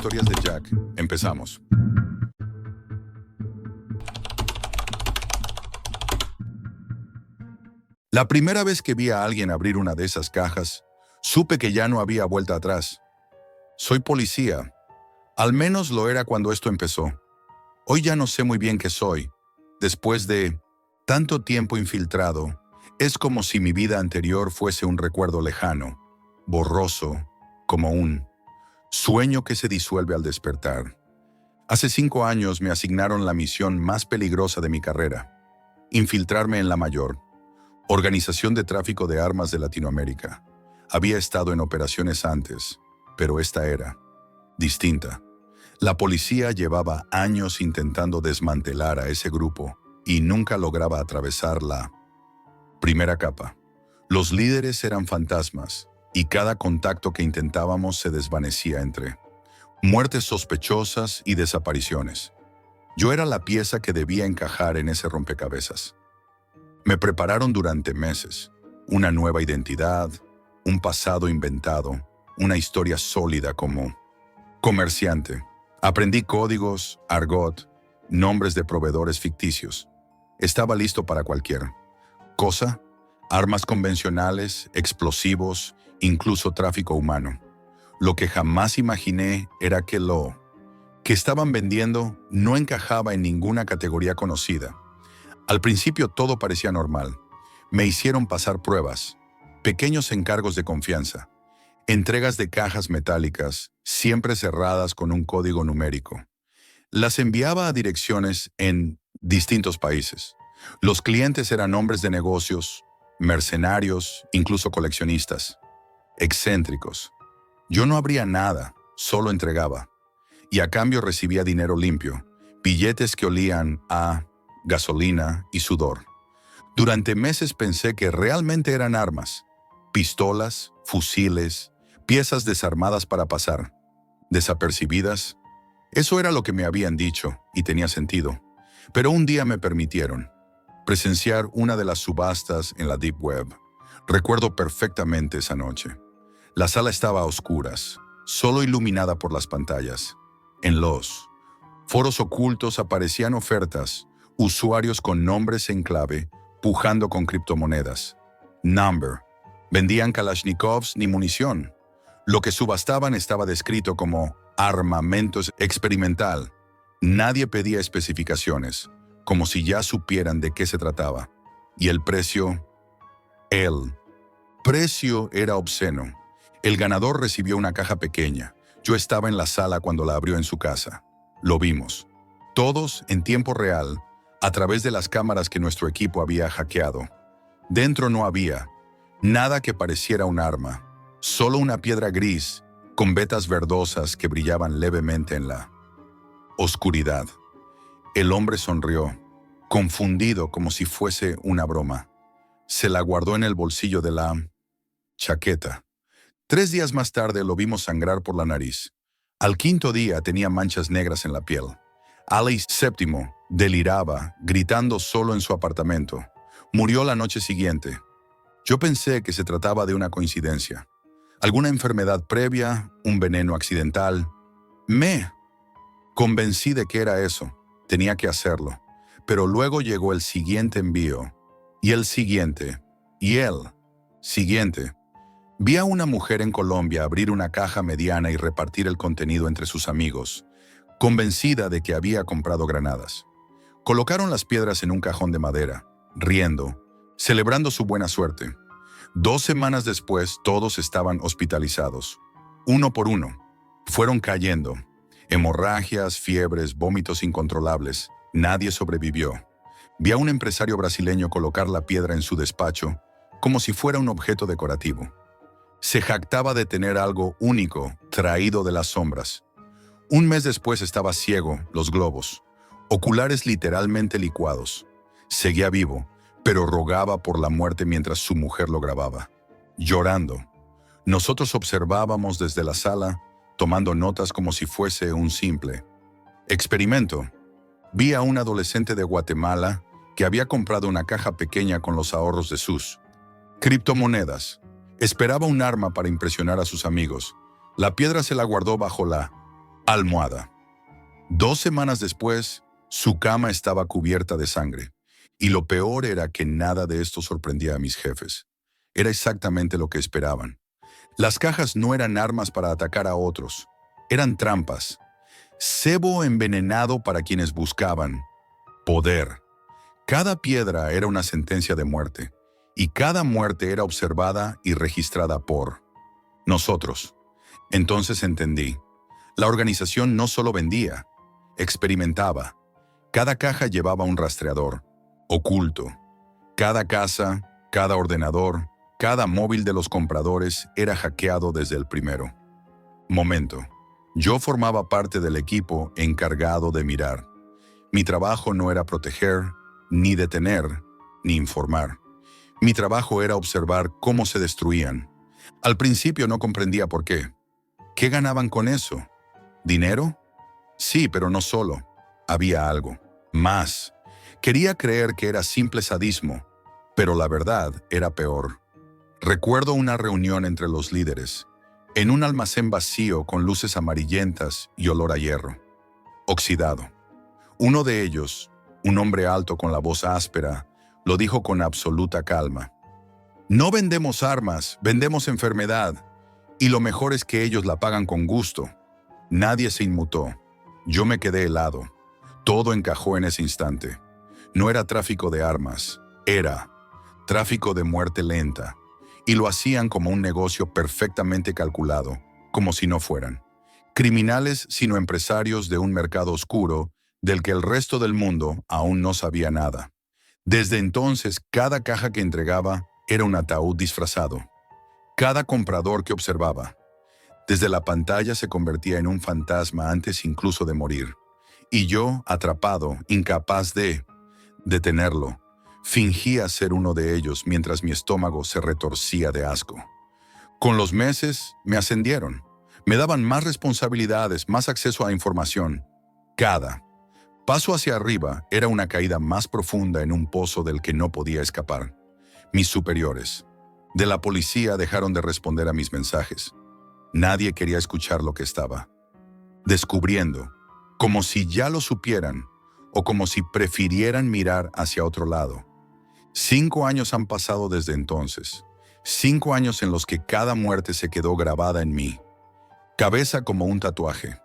Historias de Jack. Empezamos. La primera vez que vi a alguien abrir una de esas cajas, supe que ya no había vuelta atrás. Soy policía. Al menos lo era cuando esto empezó. Hoy ya no sé muy bien qué soy. Después de tanto tiempo infiltrado, es como si mi vida anterior fuese un recuerdo lejano, borroso, como un sueño que se disuelve al despertar. Hace 5 años me asignaron la misión más peligrosa de mi carrera: infiltrarme en la mayor organización de tráfico de armas de Latinoamérica. Había estado en operaciones antes, pero esta era distinta. La policía llevaba años intentando desmantelar a ese grupo y nunca lograba atravesar la primera capa. Los líderes eran fantasmas y cada contacto que intentábamos se desvanecía entre muertes sospechosas y desapariciones. Yo era la pieza que debía encajar en ese rompecabezas. Me prepararon durante meses. Una nueva identidad, un pasado inventado, una historia sólida como comerciante. Aprendí códigos, argot, nombres de proveedores ficticios. Estaba listo para cualquier cosa: armas convencionales, explosivos, incluso tráfico humano. Lo que jamás imaginé era que lo que estaban vendiendo no encajaba en ninguna categoría conocida. Al principio todo parecía normal. Me hicieron pasar pruebas, pequeños encargos de confianza, entregas de cajas metálicas, siempre cerradas con un código numérico. Las enviaba a direcciones en distintos países. Los clientes eran hombres de negocios, mercenarios, incluso coleccionistas, excéntricos. Yo no abría nada, solo entregaba. Y a cambio recibía dinero limpio, billetes que olían a gasolina y sudor. Durante meses pensé que realmente eran armas: pistolas, fusiles, piezas desarmadas para pasar desapercibidas. Eso era lo que me habían dicho y tenía sentido. Pero un día me permitieron presenciar una de las subastas en la Deep Web. Recuerdo perfectamente esa noche. La sala estaba a oscuras, solo iluminada por las pantallas. En los foros ocultos aparecían ofertas, usuarios con nombres en clave, pujando con criptomonedas. Number. Vendían Kalashnikovs ni munición. Lo que subastaban estaba descrito como armamento experimental. Nadie pedía especificaciones, como si ya supieran de qué se trataba. Y el precio era obsceno. El ganador recibió una caja pequeña. Yo estaba en la sala cuando la abrió en su casa. Lo vimos, todos en tiempo real, a través de las cámaras que nuestro equipo había hackeado. Dentro no había nada que pareciera un arma, solo una piedra gris con vetas verdosas que brillaban levemente en la oscuridad. El hombre sonrió, confundido como si fuese una broma. Se la guardó en el bolsillo de la chaqueta. 3 días más tarde lo vimos sangrar por la nariz. Al 5.º día tenía manchas negras en la piel. Alex VII deliraba, gritando solo en su apartamento. Murió la noche siguiente. Yo pensé que se trataba de una coincidencia. Alguna enfermedad previa, un veneno accidental. Me convencí de que era eso. Tenía que hacerlo. Pero luego llegó el siguiente envío. Y el siguiente. Y el siguiente. Vi a una mujer en Colombia abrir una caja mediana y repartir el contenido entre sus amigos, convencida de que había comprado granadas. Colocaron las piedras en un cajón de madera, riendo, celebrando su buena suerte. 2 semanas después, todos estaban hospitalizados. Uno por uno. Fueron cayendo. Hemorragias, fiebres, vómitos incontrolables. Nadie sobrevivió. Vi a un empresario brasileño colocar la piedra en su despacho, como si fuera un objeto decorativo. Se jactaba de tener algo único, traído de las sombras. Un mes después estaba ciego, los globos, oculares literalmente licuados. Seguía vivo, pero rogaba por la muerte mientras su mujer lo grababa, llorando. Nosotros observábamos desde la sala, tomando notas como si fuese un simple experimento. Vi a un adolescente de Guatemala que había comprado una caja pequeña con los ahorros de sus criptomonedas. Esperaba un arma para impresionar a sus amigos. La piedra se la guardó bajo la Almohada. 2 semanas después, su cama estaba cubierta de sangre. Y lo peor era que nada de esto sorprendía a mis jefes. Era exactamente lo que esperaban. Las cajas no eran armas para atacar a otros. Eran trampas. Cebo envenenado para quienes buscaban poder. Cada piedra era una sentencia de muerte. Y cada muerte era observada y registrada por nosotros. Entonces entendí. La organización no solo vendía, experimentaba. Cada caja llevaba un rastreador, oculto. Cada casa, cada ordenador, cada móvil de los compradores era hackeado desde el primero momento. Yo formaba parte del equipo encargado de mirar. Mi trabajo no era proteger, ni detener, ni informar. Mi trabajo era observar cómo se destruían. Al principio no comprendía por qué. ¿Qué ganaban con eso? ¿Dinero? Sí, pero no solo. Había algo. Más. Quería creer que era simple sadismo, pero la verdad era peor. Recuerdo una reunión entre los líderes, en un almacén vacío con luces amarillentas y olor a hierro. Oxidado. Uno de ellos, un hombre alto con la voz áspera, lo dijo con absoluta calma. No vendemos armas, vendemos enfermedad. Y lo mejor es que ellos la pagan con gusto. Nadie se inmutó. Yo me quedé helado. Todo encajó en ese instante. No era tráfico de armas, era tráfico de muerte lenta. Y lo hacían como un negocio perfectamente calculado, como si no fueran criminales, sino empresarios de un mercado oscuro del que el resto del mundo aún no sabía nada. Desde entonces, cada caja que entregaba era un ataúd disfrazado. Cada comprador que observaba, desde la pantalla se convertía en un fantasma antes incluso de morir. Y yo, atrapado, incapaz de detenerlo, fingía ser uno de ellos mientras mi estómago se retorcía de asco. Con los meses, me ascendieron. Me daban más responsabilidades, más acceso a información. Cada paso hacia arriba era una caída más profunda en un pozo del que no podía escapar. Mis superiores de la policía dejaron de responder a mis mensajes. Nadie quería escuchar lo que estaba descubriendo, como si ya lo supieran o como si prefirieran mirar hacia otro lado. 5 años han pasado desde entonces. 5 años en los que cada muerte se quedó grabada en mí, cabeza como un tatuaje.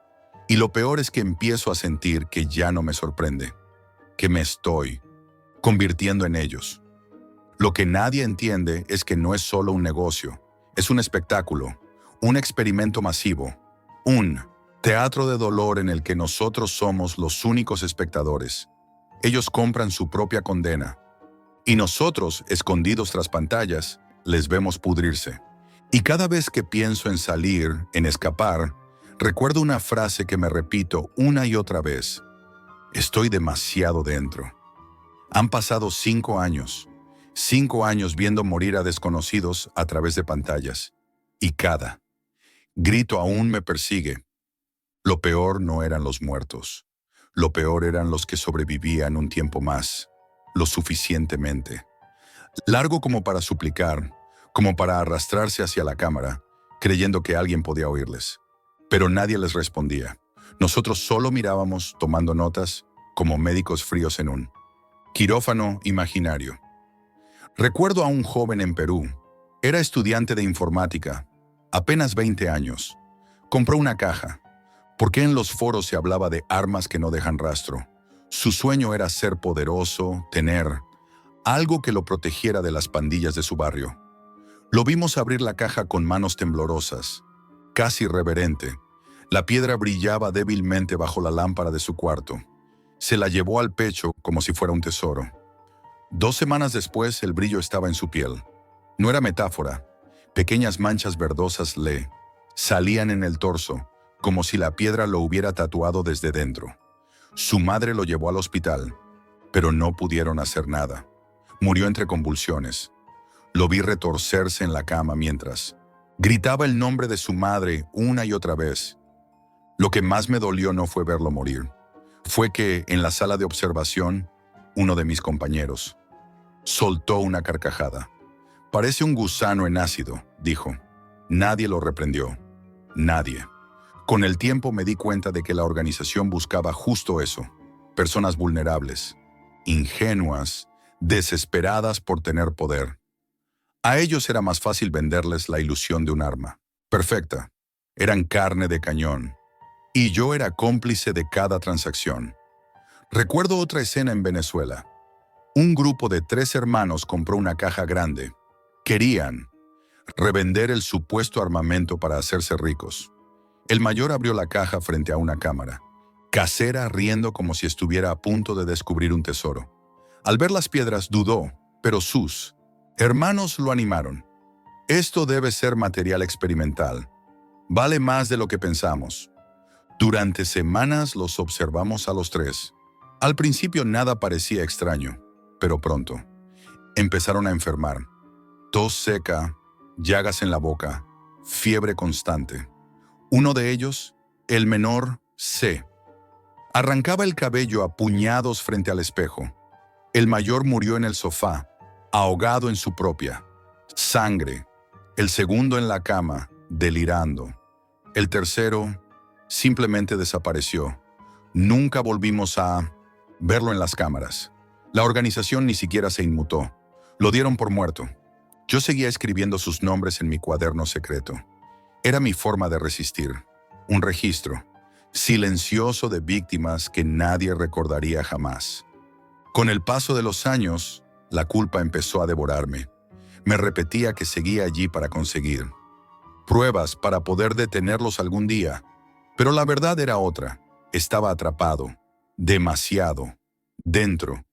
Y lo peor es que empiezo a sentir que ya no me sorprende, que me estoy convirtiendo en ellos. Lo que nadie entiende es que no es solo un negocio, es un espectáculo, un experimento masivo, un teatro de dolor en el que nosotros somos los únicos espectadores. Ellos compran su propia condena. Y nosotros, escondidos tras pantallas, les vemos pudrirse. Y cada vez que pienso en salir, en escapar, recuerdo una frase que me repito una y otra vez. Estoy demasiado dentro. Han pasado 5 años. 5 años viendo morir a desconocidos a través de pantallas. Y cada grito aún me persigue. Lo peor no eran los muertos. Lo peor eran los que sobrevivían un tiempo más, lo suficientemente largo como para suplicar, como para arrastrarse hacia la cámara, creyendo que alguien podía oírles. Pero nadie les respondía. Nosotros solo mirábamos, tomando notas, como médicos fríos en un quirófano imaginario. Recuerdo a un joven en Perú. Era estudiante de informática, apenas 20 años. Compró una caja, porque en los foros se hablaba de armas que no dejan rastro. Su sueño era ser poderoso, tener algo que lo protegiera de las pandillas de su barrio. Lo vimos abrir la caja con manos temblorosas, casi reverente. La piedra brillaba débilmente bajo la lámpara de su cuarto. Se la llevó al pecho como si fuera un tesoro. 2 semanas después, el brillo estaba en su piel. No era metáfora. Pequeñas manchas verdosas le salían en el torso, como si la piedra lo hubiera tatuado desde dentro. Su madre lo llevó al hospital, pero no pudieron hacer nada. Murió entre convulsiones. Lo vi retorcerse en la cama mientras gritaba el nombre de su madre una y otra vez. Lo que más me dolió no fue verlo morir. Fue que, en la sala de observación, uno de mis compañeros soltó una carcajada. Parece un gusano en ácido, dijo. Nadie lo reprendió. Nadie. Con el tiempo me di cuenta de que la organización buscaba justo eso: personas vulnerables, ingenuas, desesperadas por tener poder. A ellos era más fácil venderles la ilusión de un arma perfecta. Eran carne de cañón. Y yo era cómplice de cada transacción. Recuerdo otra escena en Venezuela. Un grupo de 3 hermanos compró una caja grande. Querían revender el supuesto armamento para hacerse ricos. El mayor abrió la caja frente a una cámara, casera, riendo como si estuviera a punto de descubrir un tesoro. Al ver las piedras dudó, pero sus hermanos lo animaron. Esto debe ser material experimental. Vale más de lo que pensamos. Durante semanas los observamos a los 3. Al principio nada parecía extraño, pero pronto empezaron a enfermar. Tos seca, llagas en la boca, fiebre constante. Uno de ellos, el menor, C, arrancaba el cabello a puñados frente al espejo. El mayor murió en el sofá, ahogado en su propia sangre. El segundo en la cama, delirando. El tercero simplemente desapareció. Nunca volvimos a verlo en las cámaras. La organización ni siquiera se inmutó. Lo dieron por muerto. Yo seguía escribiendo sus nombres en mi cuaderno secreto. Era mi forma de resistir. Un registro silencioso de víctimas que nadie recordaría jamás. Con el paso de los años, la culpa empezó a devorarme. Me repetía que seguía allí para conseguir pruebas para poder detenerlos algún día. Pero la verdad era otra. Estaba atrapado. Demasiado. Dentro.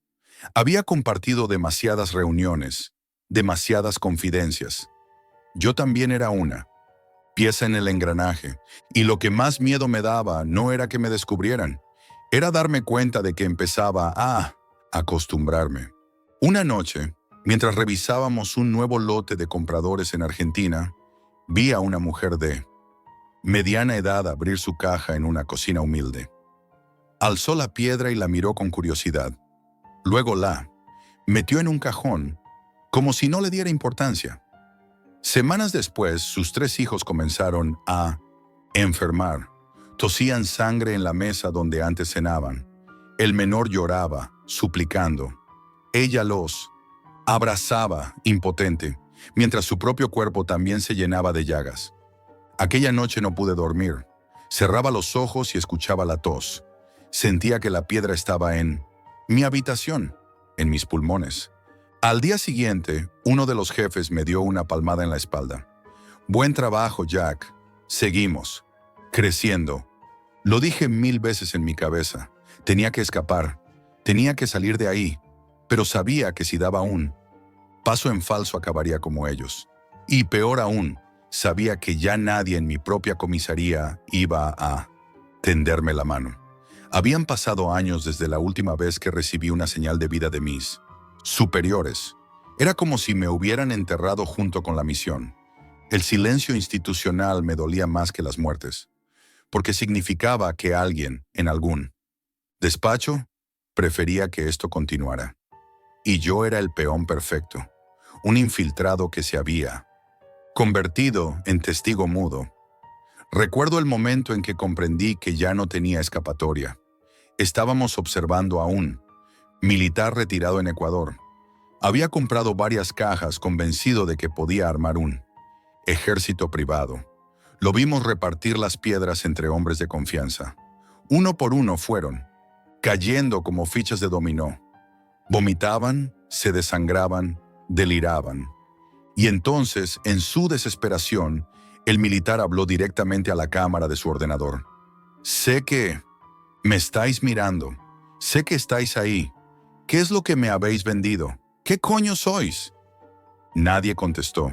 Había compartido demasiadas reuniones, demasiadas confidencias. Yo también era una pieza en el engranaje, y lo que más miedo me daba no era que me descubrieran, era darme cuenta de que empezaba a acostumbrarme. Una noche, mientras revisábamos un nuevo lote de compradores en Argentina, vi a una mujer de mediana edad abrir su caja en una cocina humilde. Alzó la piedra y la miró con curiosidad. Luego la metió en un cajón, como si no le diera importancia. Semanas después, sus 3 hijos comenzaron a enfermar. Tosían sangre en la mesa donde antes cenaban. El menor lloraba, suplicando. Ella los abrazaba, impotente, mientras su propio cuerpo también se llenaba de llagas. Aquella noche no pude dormir. Cerraba los ojos y escuchaba la tos. Sentía que la piedra estaba en mi habitación, en mis pulmones. Al día siguiente, uno de los jefes me dio una palmada en la espalda. Buen trabajo, Jack. Seguimos. Creciendo. Lo dije 1000 veces en mi cabeza. Tenía que escapar. Tenía que salir de ahí. Pero sabía que si daba un paso en falso acabaría como ellos. Y peor aún, sabía que ya nadie en mi propia comisaría iba a tenderme la mano. Habían pasado años desde la última vez que recibí una señal de vida de mis superiores. Era como si me hubieran enterrado junto con la misión. El silencio institucional me dolía más que las muertes, porque significaba que alguien, en algún despacho, prefería que esto continuara. Y yo era el peón perfecto, un infiltrado que se había convertido en testigo mudo. Recuerdo el momento en que comprendí que ya no tenía escapatoria. Estábamos observando a un militar retirado en Ecuador. Había comprado varias cajas convencido de que podía armar un ejército privado. Lo vimos repartir las piedras entre hombres de confianza. Uno por uno fueron cayendo como fichas de dominó. Vomitaban, se desangraban, deliraban. Y entonces, en su desesperación, el militar habló directamente a la cámara de su ordenador. Sé que me estáis mirando. Sé que estáis ahí. ¿Qué es lo que me habéis vendido? ¿Qué coño sois? Nadie contestó.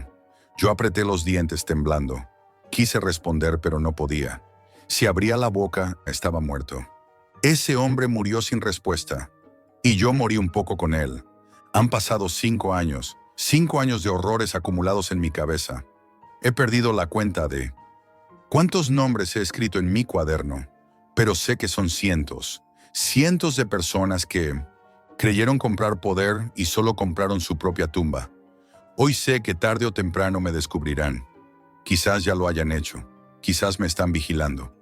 Yo apreté los dientes temblando. Quise responder, pero no podía. Si abría la boca, estaba muerto. Ese hombre murió sin respuesta. Y yo morí un poco con él. Han pasado 5 años. 5 años de horrores acumulados en mi cabeza. He perdido la cuenta de cuántos nombres he escrito en mi cuaderno, pero sé que son cientos, cientos de personas que creyeron comprar poder y solo compraron su propia tumba. Hoy sé que tarde o temprano me descubrirán. Quizás ya lo hayan hecho, quizás me están vigilando.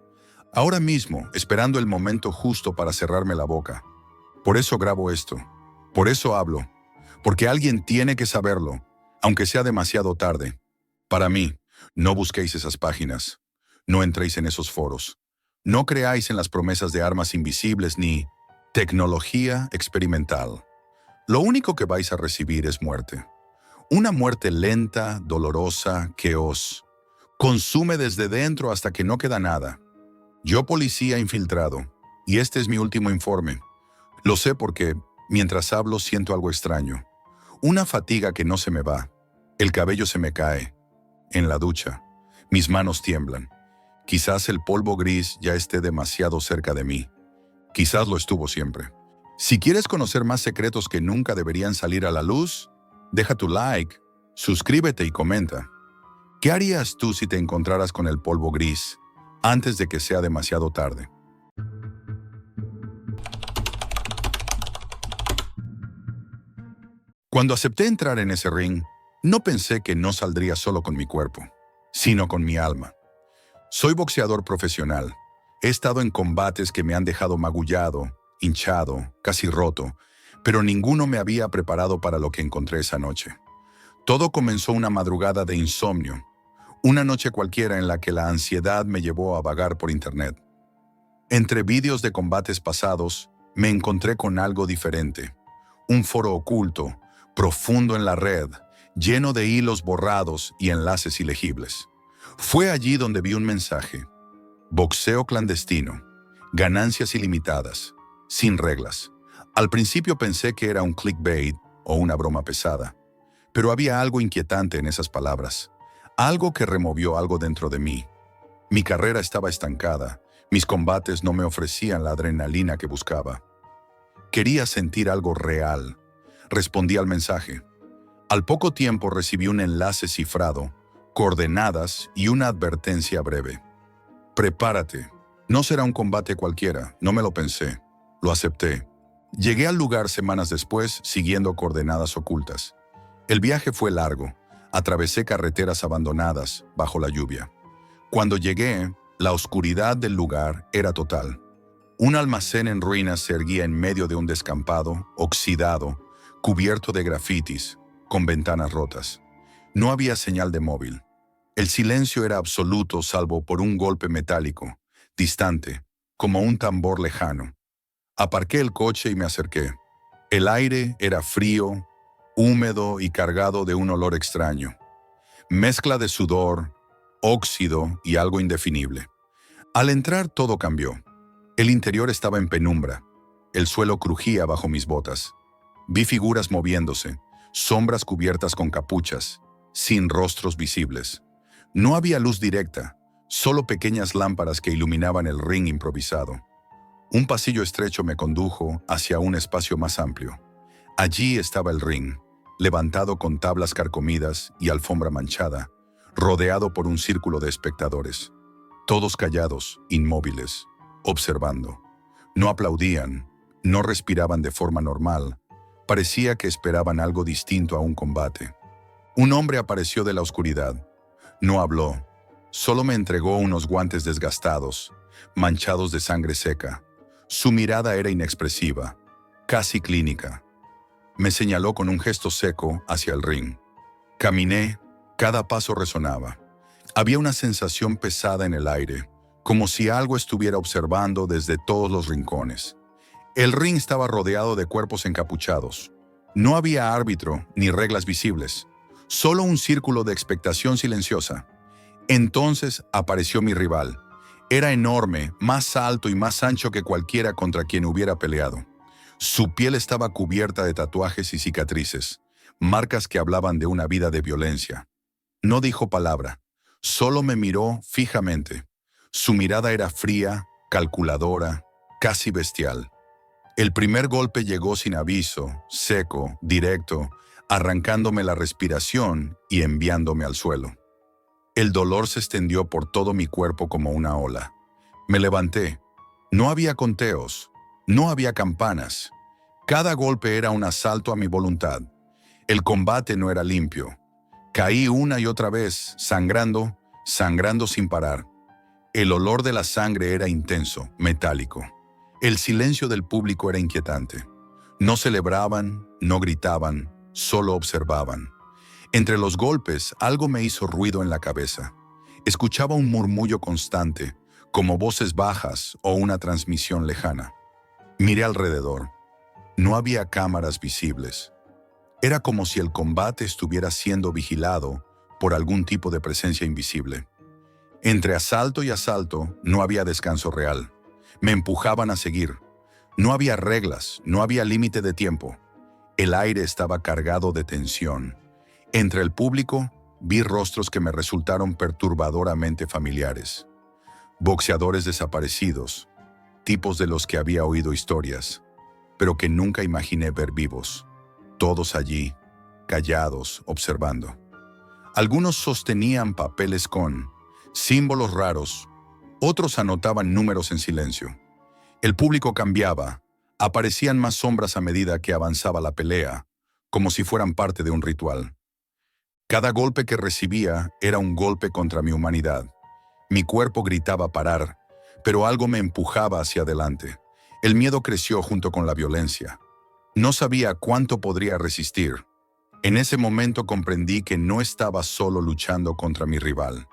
Ahora mismo, esperando el momento justo para cerrarme la boca. Por eso grabo esto. Por eso hablo. Porque alguien tiene que saberlo, aunque sea demasiado tarde. Para mí, no busquéis esas páginas. No entréis en esos foros. No creáis en las promesas de armas invisibles ni tecnología experimental. Lo único que vais a recibir es muerte. Una muerte lenta, dolorosa, que os consume desde dentro hasta que no queda nada. Yo, policía infiltrado, y este es mi último informe. Lo sé porque, mientras hablo, siento algo extraño. Una fatiga que no se me va. El cabello se me cae. En la ducha. Mis manos tiemblan. Quizás el polvo gris ya esté demasiado cerca de mí. Quizás lo estuvo siempre. Si quieres conocer más secretos que nunca deberían salir a la luz, deja tu like, suscríbete y comenta. ¿Qué harías tú si te encontraras con el polvo gris antes de que sea demasiado tarde? Cuando acepté entrar en ese ring, no pensé que no saldría solo con mi cuerpo, sino con mi alma. Soy boxeador profesional. He estado en combates que me han dejado magullado, hinchado, casi roto, pero ninguno me había preparado para lo que encontré esa noche. Todo comenzó una madrugada de insomnio, una noche cualquiera en la que la ansiedad me llevó a vagar por internet. Entre vídeos de combates pasados, me encontré con algo diferente. Un foro oculto, profundo en la red, lleno de hilos borrados y enlaces ilegibles. Fue allí donde vi un mensaje. Boxeo clandestino. Ganancias ilimitadas. Sin reglas. Al principio pensé que era un clickbait o una broma pesada. Pero había algo inquietante en esas palabras. Algo que removió algo dentro de mí. Mi carrera estaba estancada. Mis combates no me ofrecían la adrenalina que buscaba. Quería sentir algo real. Respondí al mensaje. Al poco tiempo recibí un enlace cifrado, coordenadas y una advertencia breve. Prepárate. No será un combate cualquiera, no me lo pensé. Lo acepté. Llegué al lugar semanas después, siguiendo coordenadas ocultas. El viaje fue largo. Atravesé carreteras abandonadas, bajo la lluvia. Cuando llegué, la oscuridad del lugar era total. Un almacén en ruinas se erguía en medio de un descampado, oxidado, cubierto de grafitis, con ventanas rotas. No había señal de móvil. El silencio era absoluto salvo por un golpe metálico, distante, como un tambor lejano. Aparqué el coche y me acerqué. El aire era frío, húmedo y cargado de un olor extraño. Mezcla de sudor, óxido y algo indefinible. Al entrar todo cambió. El interior estaba en penumbra. El suelo crujía bajo mis botas. Vi figuras moviéndose, sombras cubiertas con capuchas, sin rostros visibles. No había luz directa, solo pequeñas lámparas que iluminaban el ring improvisado. Un pasillo estrecho me condujo hacia un espacio más amplio. Allí estaba el ring, levantado con tablas carcomidas y alfombra manchada, rodeado por un círculo de espectadores. Todos callados, inmóviles, observando. No aplaudían, no respiraban de forma normal. Parecía que esperaban algo distinto a un combate. Un hombre apareció de la oscuridad. No habló, solo me entregó unos guantes desgastados, manchados de sangre seca. Su mirada era inexpresiva, casi clínica. Me señaló con un gesto seco hacia el ring. Caminé, cada paso resonaba. Había una sensación pesada en el aire, como si algo estuviera observando desde todos los rincones. El ring estaba rodeado de cuerpos encapuchados. No había árbitro ni reglas visibles, solo un círculo de expectación silenciosa. Entonces apareció mi rival. Era enorme, más alto y más ancho que cualquiera contra quien hubiera peleado. Su piel estaba cubierta de tatuajes y cicatrices, marcas que hablaban de una vida de violencia. No dijo palabra, solo me miró fijamente. Su mirada era fría, calculadora, casi bestial. El primer golpe llegó sin aviso, seco, directo, arrancándome la respiración y enviándome al suelo. El dolor se extendió por todo mi cuerpo como una ola. Me levanté. No había conteos, no había campanas. Cada golpe era un asalto a mi voluntad. El combate no era limpio. Caí una y otra vez, sangrando sin parar. El olor de la sangre era intenso, metálico. El silencio del público era inquietante. No celebraban, no gritaban, solo observaban. Entre los golpes, algo me hizo ruido en la cabeza. Escuchaba un murmullo constante, como voces bajas o una transmisión lejana. Miré alrededor. No había cámaras visibles. Era como si el combate estuviera siendo vigilado por algún tipo de presencia invisible. Entre asalto y asalto no había descanso real. Me empujaban a seguir. No había reglas, no había límite de tiempo. El aire estaba cargado de tensión. Entre el público vi rostros que me resultaron perturbadoramente familiares. Boxeadores desaparecidos, tipos de los que había oído historias, pero que nunca imaginé ver vivos. Todos allí, callados, observando. Algunos sostenían papeles con símbolos raros, otros anotaban números en silencio. El público cambiaba, aparecían más sombras a medida que avanzaba la pelea, como si fueran parte de un ritual. Cada golpe que recibía era un golpe contra mi humanidad. Mi cuerpo gritaba parar, pero algo me empujaba hacia adelante. El miedo creció junto con la violencia. No sabía cuánto podría resistir. En ese momento comprendí que no estaba solo luchando contra mi rival.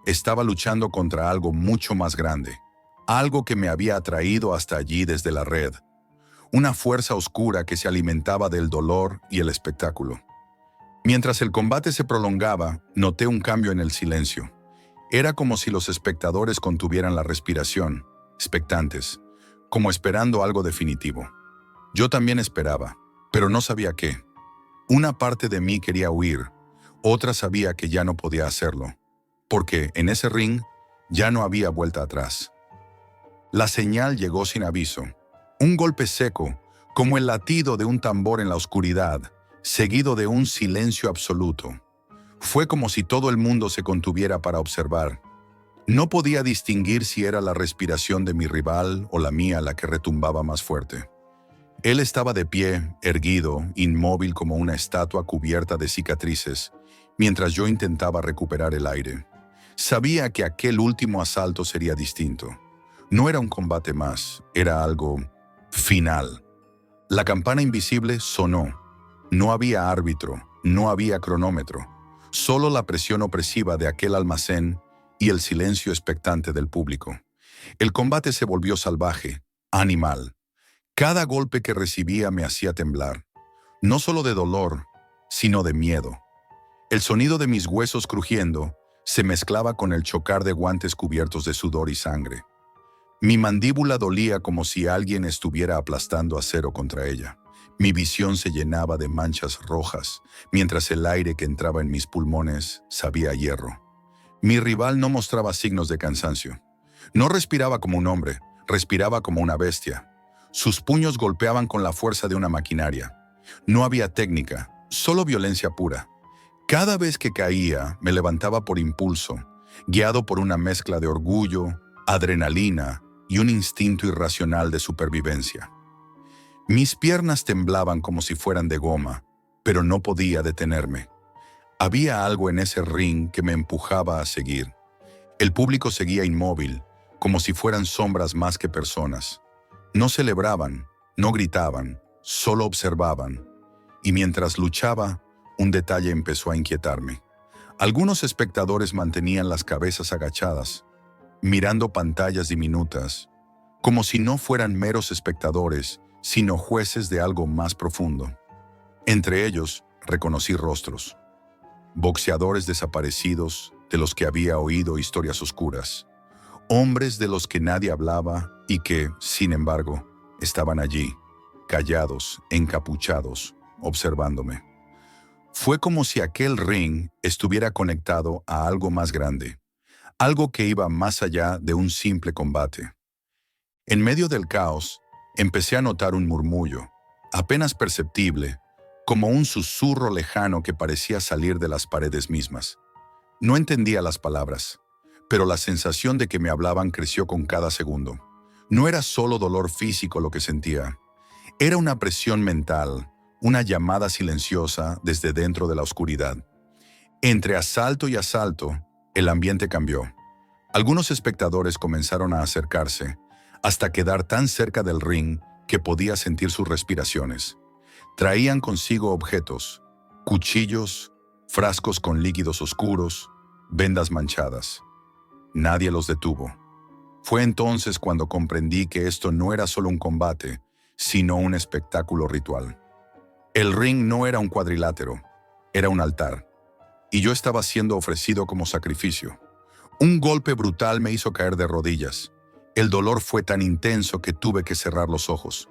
Estaba luchando contra algo mucho más grande, algo que me había atraído hasta allí desde la red, una fuerza oscura que se alimentaba del dolor y el espectáculo. Mientras el combate se prolongaba, noté un cambio en el silencio. Era como si los espectadores contuvieran la respiración, expectantes, como esperando algo definitivo. Yo también esperaba, pero no sabía qué. Una parte de mí quería huir, otra sabía que ya no podía hacerlo, porque en ese ring ya no había vuelta atrás. La señal llegó sin aviso, un golpe seco, como el latido de un tambor en la oscuridad, seguido de un silencio absoluto. Fue como si todo el mundo se contuviera para observar. No podía distinguir si era la respiración de mi rival o la mía la que retumbaba más fuerte. Él estaba de pie, erguido, inmóvil como una estatua cubierta de cicatrices, mientras yo intentaba recuperar el aire. Sabía que aquel último asalto sería distinto. No era un combate más, era algo final. La campana invisible sonó. No había árbitro, no había cronómetro, solo la presión opresiva de aquel almacén y el silencio expectante del público. El combate se volvió salvaje, animal. Cada golpe que recibía me hacía temblar, no solo de dolor, sino de miedo. El sonido de mis huesos crujiendo se mezclaba con el chocar de guantes cubiertos de sudor y sangre. Mi mandíbula dolía como si alguien estuviera aplastando acero contra ella. Mi visión se llenaba de manchas rojas, mientras el aire que entraba en mis pulmones sabía a hierro. Mi rival no mostraba signos de cansancio. No respiraba como un hombre, respiraba como una bestia. Sus puños golpeaban con la fuerza de una maquinaria. No había técnica, solo violencia pura. Cada vez que caía, me levantaba por impulso, guiado por una mezcla de orgullo, adrenalina y un instinto irracional de supervivencia. Mis piernas temblaban como si fueran de goma, pero no podía detenerme. Había algo en ese ring que me empujaba a seguir. El público seguía inmóvil, como si fueran sombras más que personas. No celebraban, no gritaban, solo observaban. Y mientras luchaba, un detalle empezó a inquietarme. Algunos espectadores mantenían las cabezas agachadas, mirando pantallas diminutas, como si no fueran meros espectadores, sino jueces de algo más profundo. Entre ellos, reconocí rostros. Boxeadores desaparecidos de los que había oído historias oscuras. Hombres de los que nadie hablaba y que, sin embargo, estaban allí, callados, encapuchados, observándome. Fue como si aquel ring estuviera conectado a algo más grande, algo que iba más allá de un simple combate. En medio del caos, empecé a notar un murmullo, apenas perceptible, como un susurro lejano que parecía salir de las paredes mismas. No entendía las palabras, pero la sensación de que me hablaban creció con cada segundo. No era solo dolor físico lo que sentía, era una presión mental, una llamada silenciosa desde dentro de la oscuridad. Entre asalto y asalto, el ambiente cambió. Algunos espectadores comenzaron a acercarse hasta quedar tan cerca del ring que podía sentir sus respiraciones. Traían consigo objetos, cuchillos, frascos con líquidos oscuros, vendas manchadas. Nadie los detuvo. Fue entonces cuando comprendí que esto no era solo un combate, sino un espectáculo ritual. El ring no era un cuadrilátero, era un altar, y yo estaba siendo ofrecido como sacrificio. Un golpe brutal me hizo caer de rodillas. El dolor fue tan intenso que tuve que cerrar los ojos.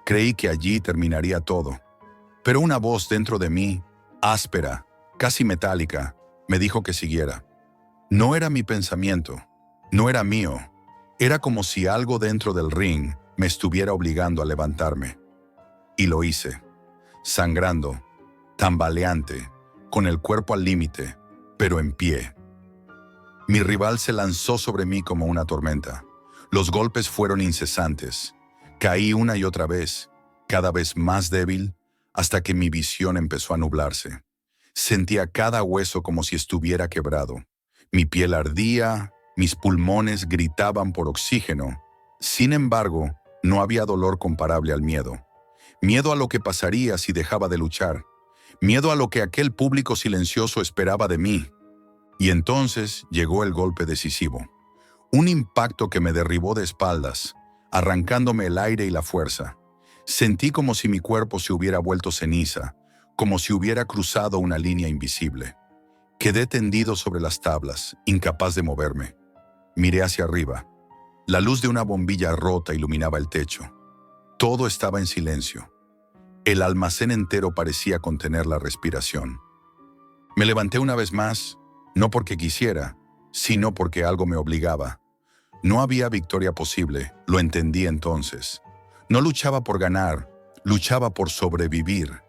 Creí que allí terminaría todo. Pero una voz dentro de mí, áspera, casi metálica, me dijo que siguiera. No era mi pensamiento, no era mío. Era como si algo dentro del ring me estuviera obligando a levantarme. Y lo hice, sangrando, tambaleante, con el cuerpo al límite, pero en pie. Mi rival se lanzó sobre mí como una tormenta. Los golpes fueron incesantes. Caí una y otra vez, cada vez más débil, hasta que mi visión empezó a nublarse. Sentía cada hueso como si estuviera quebrado. Mi piel ardía, mis pulmones gritaban por oxígeno. Sin embargo, no había dolor comparable al miedo. Miedo a lo que pasaría si dejaba de luchar. Miedo a lo que aquel público silencioso esperaba de mí. Y entonces llegó el golpe decisivo. Un impacto que me derribó de espaldas, arrancándome el aire y la fuerza. Sentí como si mi cuerpo se hubiera vuelto ceniza, como si hubiera cruzado una línea invisible. Quedé tendido sobre las tablas, incapaz de moverme. Miré hacia arriba. La luz de una bombilla rota iluminaba el techo. Todo estaba en silencio. El almacén entero parecía contener la respiración. Me levanté una vez más, no porque quisiera, sino porque algo me obligaba. No había victoria posible, lo entendí entonces. No luchaba por ganar, luchaba por sobrevivir.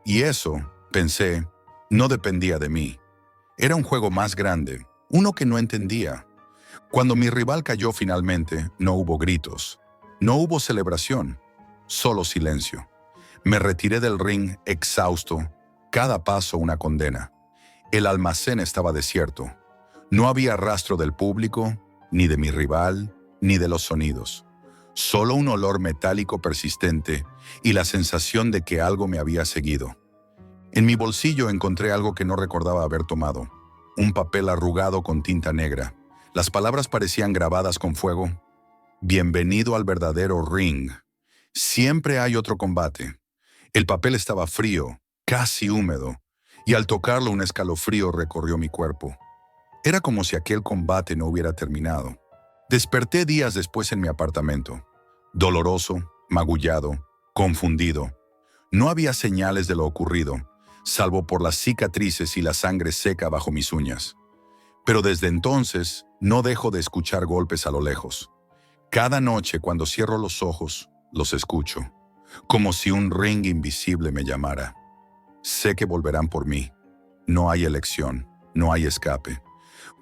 Y eso, pensé, no dependía de mí. Era un juego más grande, uno que no entendía. Cuando mi rival cayó finalmente, no hubo gritos, no hubo celebración, solo silencio. Me retiré del ring exhausto, cada paso una condena. El almacén estaba desierto. No había rastro del público, ni de mi rival, ni de los sonidos. Solo un olor metálico persistente y la sensación de que algo me había seguido. En mi bolsillo encontré algo que no recordaba haber tomado. Un papel arrugado con tinta negra. Las palabras parecían grabadas con fuego. Bienvenido al verdadero ring. Siempre hay otro combate. El papel estaba frío, casi húmedo, y al tocarlo un escalofrío recorrió mi cuerpo. Era como si aquel combate no hubiera terminado. Desperté días después en mi apartamento. Doloroso, magullado, confundido. No había señales de lo ocurrido, salvo por las cicatrices y la sangre seca bajo mis uñas. Pero desde entonces no dejo de escuchar golpes a lo lejos. Cada noche cuando cierro los ojos, los escucho, como si un ring invisible me llamara. Sé que volverán por mí. No hay elección, no hay escape,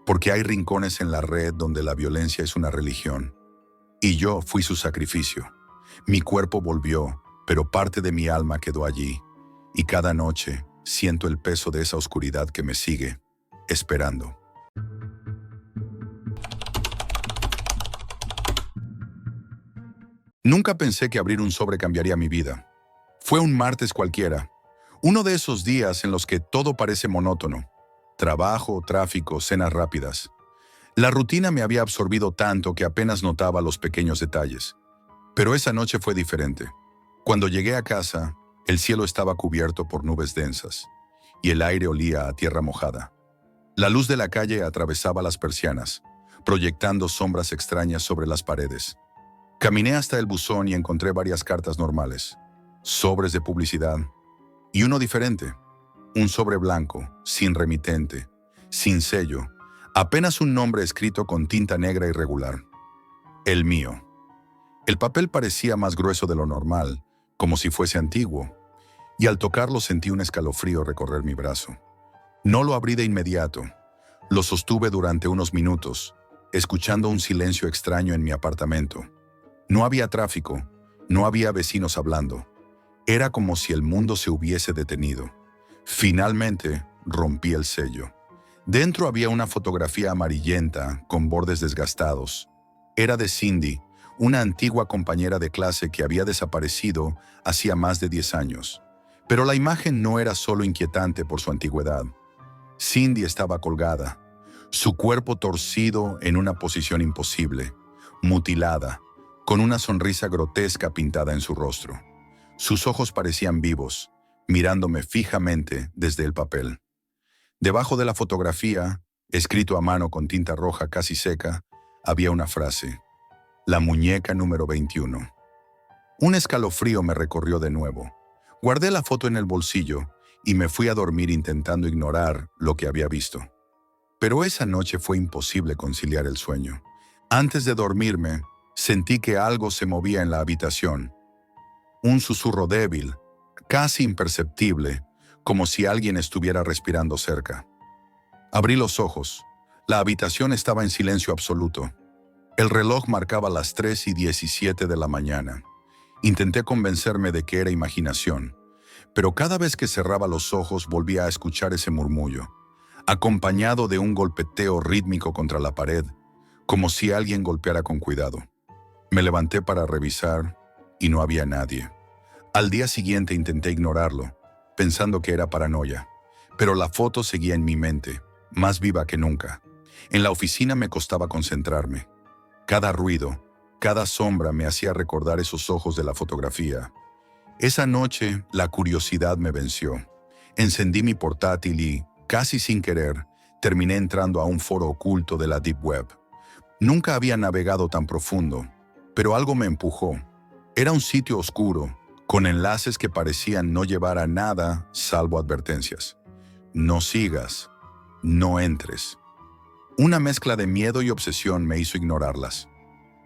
porque hay rincones en la red donde la violencia es una religión. Y yo fui su sacrificio. Mi cuerpo volvió, pero parte de mi alma quedó allí, y cada noche siento el peso de esa oscuridad que me sigue, esperando. Nunca pensé que abrir un sobre cambiaría mi vida. Fue un martes cualquiera, uno de esos días en los que todo parece monótono. Trabajo, tráfico, cenas rápidas. La rutina me había absorbido tanto que apenas notaba los pequeños detalles. Pero esa noche fue diferente. Cuando llegué a casa, el cielo estaba cubierto por nubes densas y el aire olía a tierra mojada. La luz de la calle atravesaba las persianas, proyectando sombras extrañas sobre las paredes. Caminé hasta el buzón y encontré varias cartas normales, sobres de publicidad y uno diferente, un sobre blanco, sin remitente, sin sello, apenas un nombre escrito con tinta negra irregular. El mío. El papel parecía más grueso de lo normal, como si fuese antiguo, y al tocarlo sentí un escalofrío recorrer mi brazo. No lo abrí de inmediato. Lo sostuve durante unos minutos, escuchando un silencio extraño en mi apartamento. No había tráfico, no había vecinos hablando. Era como si el mundo se hubiese detenido. Finalmente rompí el sello. Dentro había una fotografía amarillenta con bordes desgastados. Era de Cindy, una antigua compañera de clase que había desaparecido hacía más de 10 años. Pero la imagen no era solo inquietante por su antigüedad. Cindy estaba colgada, su cuerpo torcido en una posición imposible, mutilada, con una sonrisa grotesca pintada en su rostro. Sus ojos parecían vivos, mirándome fijamente desde el papel. Debajo de la fotografía, escrito a mano con tinta roja casi seca, había una frase: la muñeca número 21. Un escalofrío me recorrió de nuevo. Guardé la foto en el bolsillo y me fui a dormir intentando ignorar lo que había visto. Pero esa noche fue imposible conciliar el sueño. Antes de dormirme, sentí que algo se movía en la habitación. Un susurro débil, casi imperceptible, como si alguien estuviera respirando cerca. Abrí los ojos. La habitación estaba en silencio absoluto. El reloj marcaba las 3:17 de la mañana. Intenté convencerme de que era imaginación, pero cada vez que cerraba los ojos volvía a escuchar ese murmullo, acompañado de un golpeteo rítmico contra la pared, como si alguien golpeara con cuidado. Me levanté para revisar y no había nadie. Al día siguiente intenté ignorarlo, pensando que era paranoia, pero la foto seguía en mi mente, más viva que nunca. En la oficina me costaba concentrarme. Cada ruido, cada sombra me hacía recordar esos ojos de la fotografía. Esa noche, la curiosidad me venció. Encendí mi portátil y, casi sin querer, terminé entrando a un foro oculto de la Deep Web. Nunca había navegado tan profundo, pero algo me empujó. Era un sitio oscuro, con enlaces que parecían no llevar a nada salvo advertencias. No sigas, no entres. Una mezcla de miedo y obsesión me hizo ignorarlas.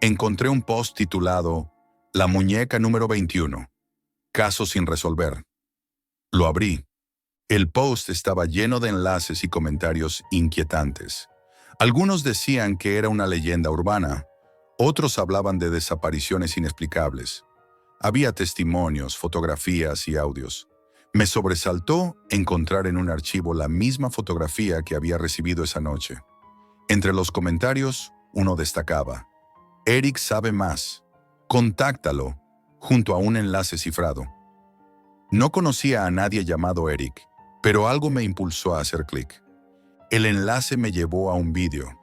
Encontré un post titulado La muñeca número 21, caso sin resolver. Lo abrí. El post estaba lleno de enlaces y comentarios inquietantes. Algunos decían que era una leyenda urbana, otros hablaban de desapariciones inexplicables. Había testimonios, fotografías y audios. Me sobresaltó encontrar en un archivo la misma fotografía que había recibido esa noche. Entre los comentarios, uno destacaba: Eric sabe más. Contáctalo, junto a un enlace cifrado. No conocía a nadie llamado Eric, pero algo me impulsó a hacer clic. El enlace me llevó a un vídeo.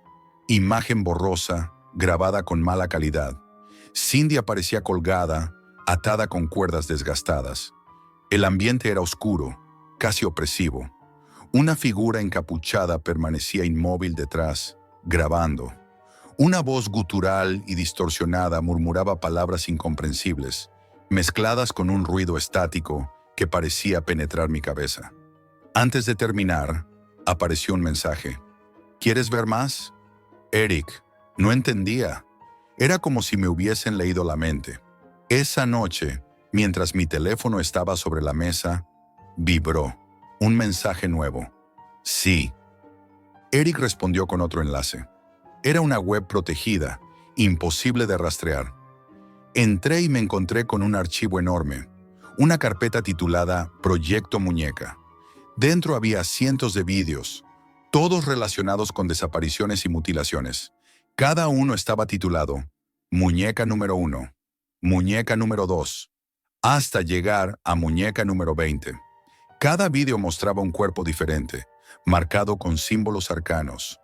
Imagen borrosa, grabada con mala calidad. Cindy aparecía colgada, atada con cuerdas desgastadas. El ambiente era oscuro, casi opresivo. Una figura encapuchada permanecía inmóvil detrás, grabando. Una voz gutural y distorsionada murmuraba palabras incomprensibles, mezcladas con un ruido estático que parecía penetrar mi cabeza. Antes de terminar, apareció un mensaje. ¿Quieres ver más? Eric, no entendía. Era como si me hubiesen leído la mente. Esa noche, mientras mi teléfono estaba sobre la mesa, vibró un mensaje nuevo. Sí. Eric respondió con otro enlace. Era una web protegida, imposible de rastrear. Entré y me encontré con un archivo enorme, una carpeta titulada Proyecto Muñeca. Dentro había cientos de vídeos, todos relacionados con desapariciones y mutilaciones. Cada uno estaba titulado Muñeca número 1, Muñeca número 2, hasta llegar a Muñeca número 20. Cada vídeo mostraba un cuerpo diferente, marcado con símbolos arcanos,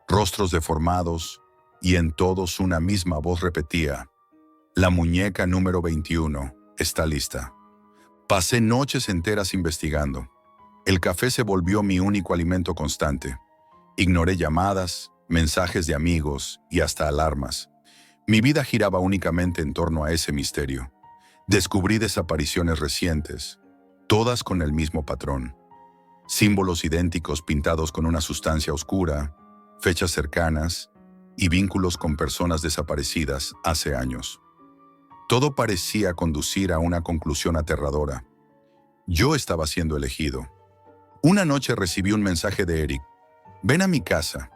rostros deformados, y en todos una misma voz repetía: la muñeca número 21 está lista. Pasé noches enteras investigando. El café se volvió mi único alimento constante. Ignoré llamadas, mensajes de amigos y hasta alarmas. Mi vida giraba únicamente en torno a ese misterio. Descubrí desapariciones recientes, todas con el mismo patrón. Símbolos idénticos pintados con una sustancia oscura, fechas cercanas y vínculos con personas desaparecidas hace años. Todo parecía conducir a una conclusión aterradora. Yo estaba siendo elegido. Una noche recibí un mensaje de Eric. Ven a mi casa.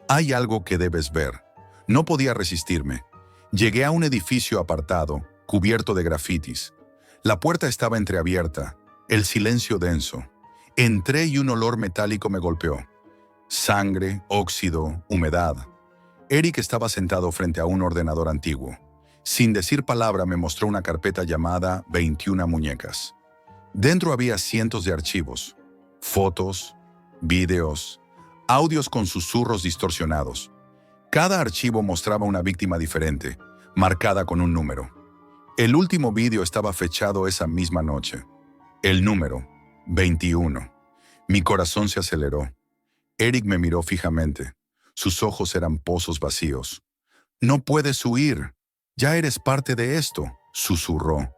Hay algo que debes ver. No podía resistirme. Llegué a un edificio apartado, cubierto de grafitis. La puerta estaba entreabierta, el silencio denso. Entré y un olor metálico me golpeó. Sangre, óxido, humedad. Eric estaba sentado frente a un ordenador antiguo. Sin decir palabra me mostró una carpeta llamada 21 muñecas. Dentro había cientos de archivos, fotos, videos, audios con susurros distorsionados. Cada archivo mostraba una víctima diferente, marcada con un número. El último vídeo estaba fechado esa misma noche. El número, 21. Mi corazón se aceleró. Eric me miró fijamente. Sus ojos eran pozos vacíos. «No puedes huir. Ya eres parte de esto», susurró.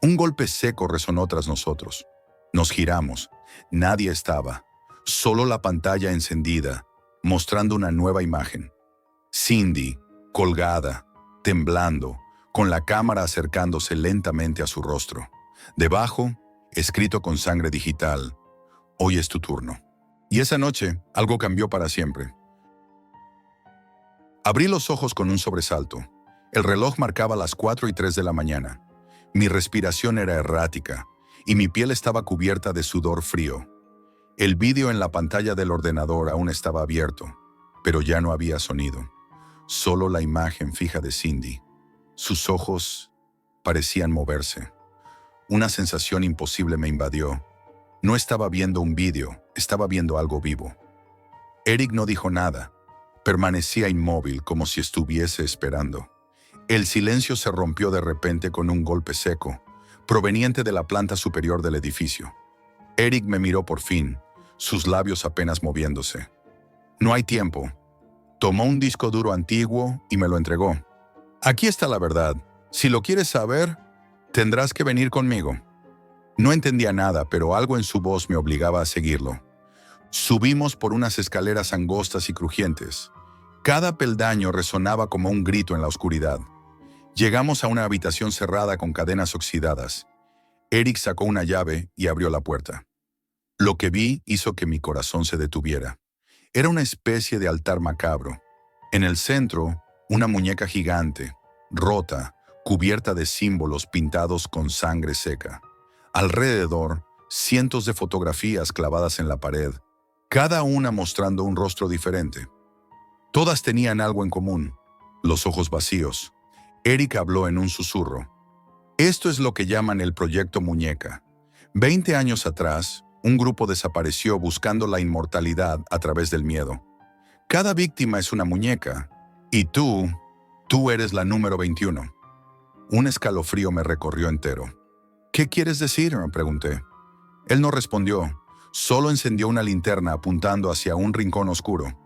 Un golpe seco resonó tras nosotros. Nos giramos. Nadie estaba. Solo la pantalla encendida, mostrando una nueva imagen. Cindy, colgada, temblando, con la cámara acercándose lentamente a su rostro. Debajo, escrito con sangre digital: «Hoy es tu turno». Y esa noche, algo cambió para siempre. Abrí los ojos con un sobresalto. El reloj marcaba las 4:03 de la mañana. Mi respiración era errática y mi piel estaba cubierta de sudor frío. El vídeo en la pantalla del ordenador aún estaba abierto, pero ya no había sonido. Solo la imagen fija de Cindy. Sus ojos parecían moverse. Una sensación imposible me invadió. No estaba viendo un vídeo, estaba viendo algo vivo. Eric no dijo nada. Permanecía inmóvil como si estuviese esperando. El silencio se rompió de repente con un golpe seco, proveniente de la planta superior del edificio. Eric me miró por fin, sus labios apenas moviéndose. «No hay tiempo». Tomó un disco duro antiguo y me lo entregó. «Aquí está la verdad. Si lo quieres saber, tendrás que venir conmigo». No entendía nada, pero algo en su voz me obligaba a seguirlo. Subimos por unas escaleras angostas y crujientes. Cada peldaño resonaba como un grito en la oscuridad. Llegamos a una habitación cerrada con cadenas oxidadas. Eric sacó una llave y abrió la puerta. Lo que vi hizo que mi corazón se detuviera. Era una especie de altar macabro. En el centro, una muñeca gigante, rota, cubierta de símbolos pintados con sangre seca. Alrededor, cientos de fotografías clavadas en la pared, cada una mostrando un rostro diferente. Todas tenían algo en común: los ojos vacíos. Eric habló en un susurro. «Esto es lo que llaman el Proyecto Muñeca. 20 años atrás, un grupo desapareció buscando la inmortalidad a través del miedo. Cada víctima es una muñeca, y tú eres la número 21. Un escalofrío me recorrió entero. «¿Qué quieres decir?», me pregunté. Él no respondió, solo encendió una linterna apuntando hacia un rincón oscuro.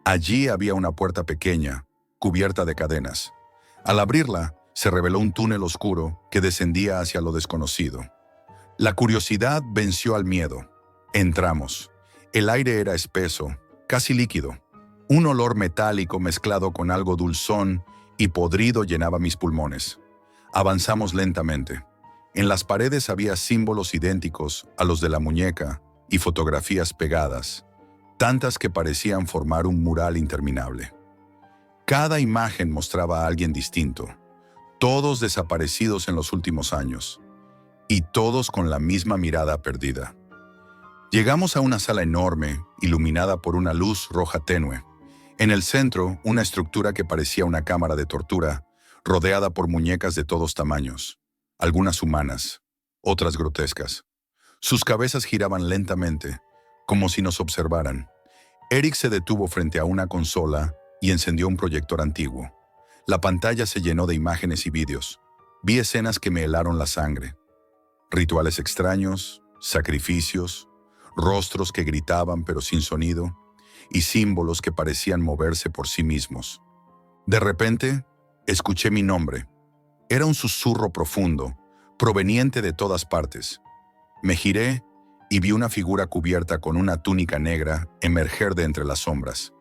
Allí había una puerta pequeña, cubierta de cadenas. Al abrirla, se reveló un túnel oscuro que descendía hacia lo desconocido. La curiosidad venció al miedo. Entramos. El aire era espeso, casi líquido. Un olor metálico mezclado con algo dulzón y podrido llenaba mis pulmones. Avanzamos lentamente. En las paredes había símbolos idénticos a los de la muñeca y fotografías pegadas, tantas que parecían formar un mural interminable. Cada imagen mostraba a alguien distinto, todos desaparecidos en los últimos años, y todos con la misma mirada perdida. Llegamos a una sala enorme, iluminada por una luz roja tenue. En el centro, una estructura que parecía una cámara de tortura, rodeada por muñecas de todos tamaños. Algunas humanas, otras grotescas. Sus cabezas giraban lentamente, como si nos observaran. Eric se detuvo frente a una consola y encendió un proyector antiguo. La pantalla se llenó de imágenes y vídeos. Vi escenas que me helaron la sangre. Rituales extraños, sacrificios, rostros que gritaban pero sin sonido, y símbolos que parecían moverse por sí mismos. De repente, escuché mi nombre. Era un susurro profundo, proveniente de todas partes. Me giré y vi una figura cubierta con una túnica negra emerger de entre las sombras.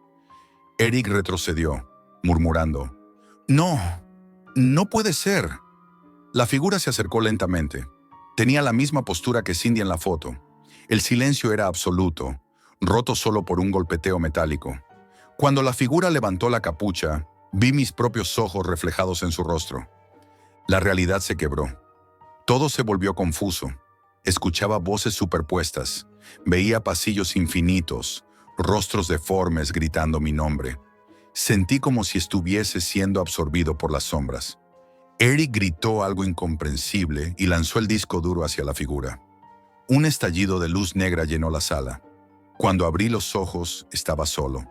Eric retrocedió, murmurando: «No, no puede ser». La figura se acercó lentamente. Tenía la misma postura que Cindy en la foto. El silencio era absoluto, roto solo por un golpeteo metálico. Cuando la figura levantó la capucha, vi mis propios ojos reflejados en su rostro. La realidad se quebró. Todo se volvió confuso. Escuchaba voces superpuestas. Veía pasillos infinitos, rostros deformes gritando mi nombre. Sentí como si estuviese siendo absorbido por las sombras. Eric gritó algo incomprensible y lanzó el disco duro hacia la figura. Un estallido de luz negra llenó la sala. Cuando abrí los ojos, estaba solo.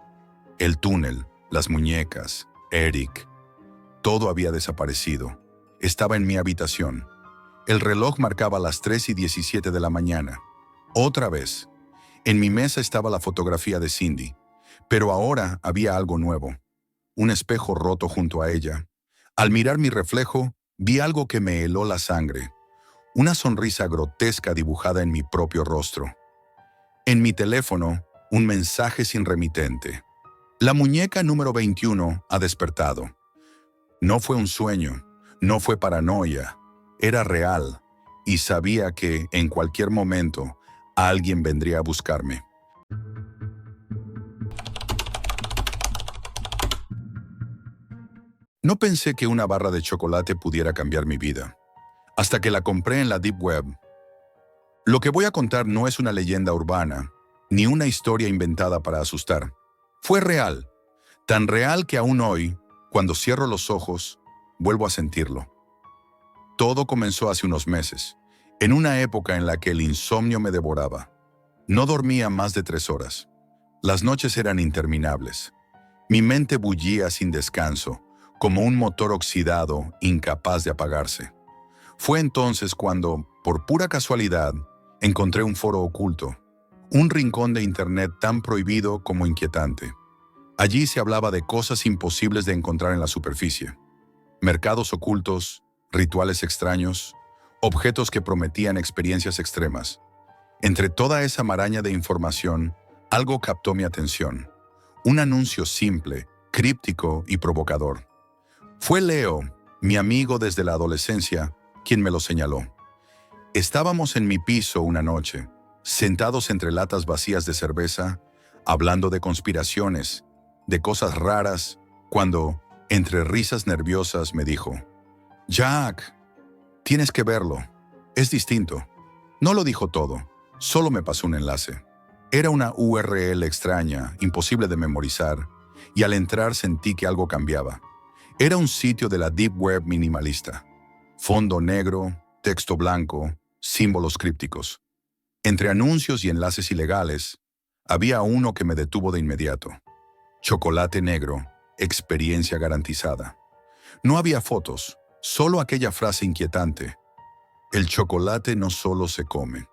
El túnel, las muñecas, Eric. Todo había desaparecido. Estaba en mi habitación. El reloj marcaba las 3:17 de la mañana. Otra vez. En mi mesa estaba la fotografía de Cindy. Pero ahora había algo nuevo. Un espejo roto junto a ella. Al mirar mi reflejo, vi algo que me heló la sangre. Una sonrisa grotesca dibujada en mi propio rostro. En mi teléfono, un mensaje sin remitente. La muñeca número 21 ha despertado. No fue un sueño, no fue paranoia, era real y sabía que en cualquier momento alguien vendría a buscarme. No pensé que una barra de chocolate pudiera cambiar mi vida, hasta que la compré en la Deep Web. Lo que voy a contar no es una leyenda urbana, ni una historia inventada para asustar. Fue real, tan real que aún hoy, cuando cierro los ojos, vuelvo a sentirlo. Todo comenzó hace unos meses, en una época en la que el insomnio me devoraba. No dormía más de 3 horas. Las noches eran interminables. Mi mente bullía sin descanso, como un motor oxidado, incapaz de apagarse. Fue entonces cuando, por pura casualidad, encontré un foro oculto, un rincón de internet tan prohibido como inquietante. Allí se hablaba de cosas imposibles de encontrar en la superficie. Mercados ocultos, rituales extraños, objetos que prometían experiencias extremas. Entre toda esa maraña de información, algo captó mi atención. Un anuncio simple, críptico y provocador. Fue Leo, mi amigo desde la adolescencia, quien me lo señaló. Estábamos en mi piso una noche, sentados entre latas vacías de cerveza, hablando de conspiraciones, de cosas raras, cuando, entre risas nerviosas, me dijo: «Jack, tienes que verlo. Es distinto». No lo dijo todo, solo me pasó un enlace. Era una URL extraña, imposible de memorizar, y al entrar sentí que algo cambiaba. Era un sitio de la Deep Web minimalista. Fondo negro, texto blanco, símbolos crípticos. Entre anuncios y enlaces ilegales, había uno que me detuvo de inmediato. Chocolate negro, experiencia garantizada. No había fotos, solo aquella frase inquietante: el chocolate no solo se come,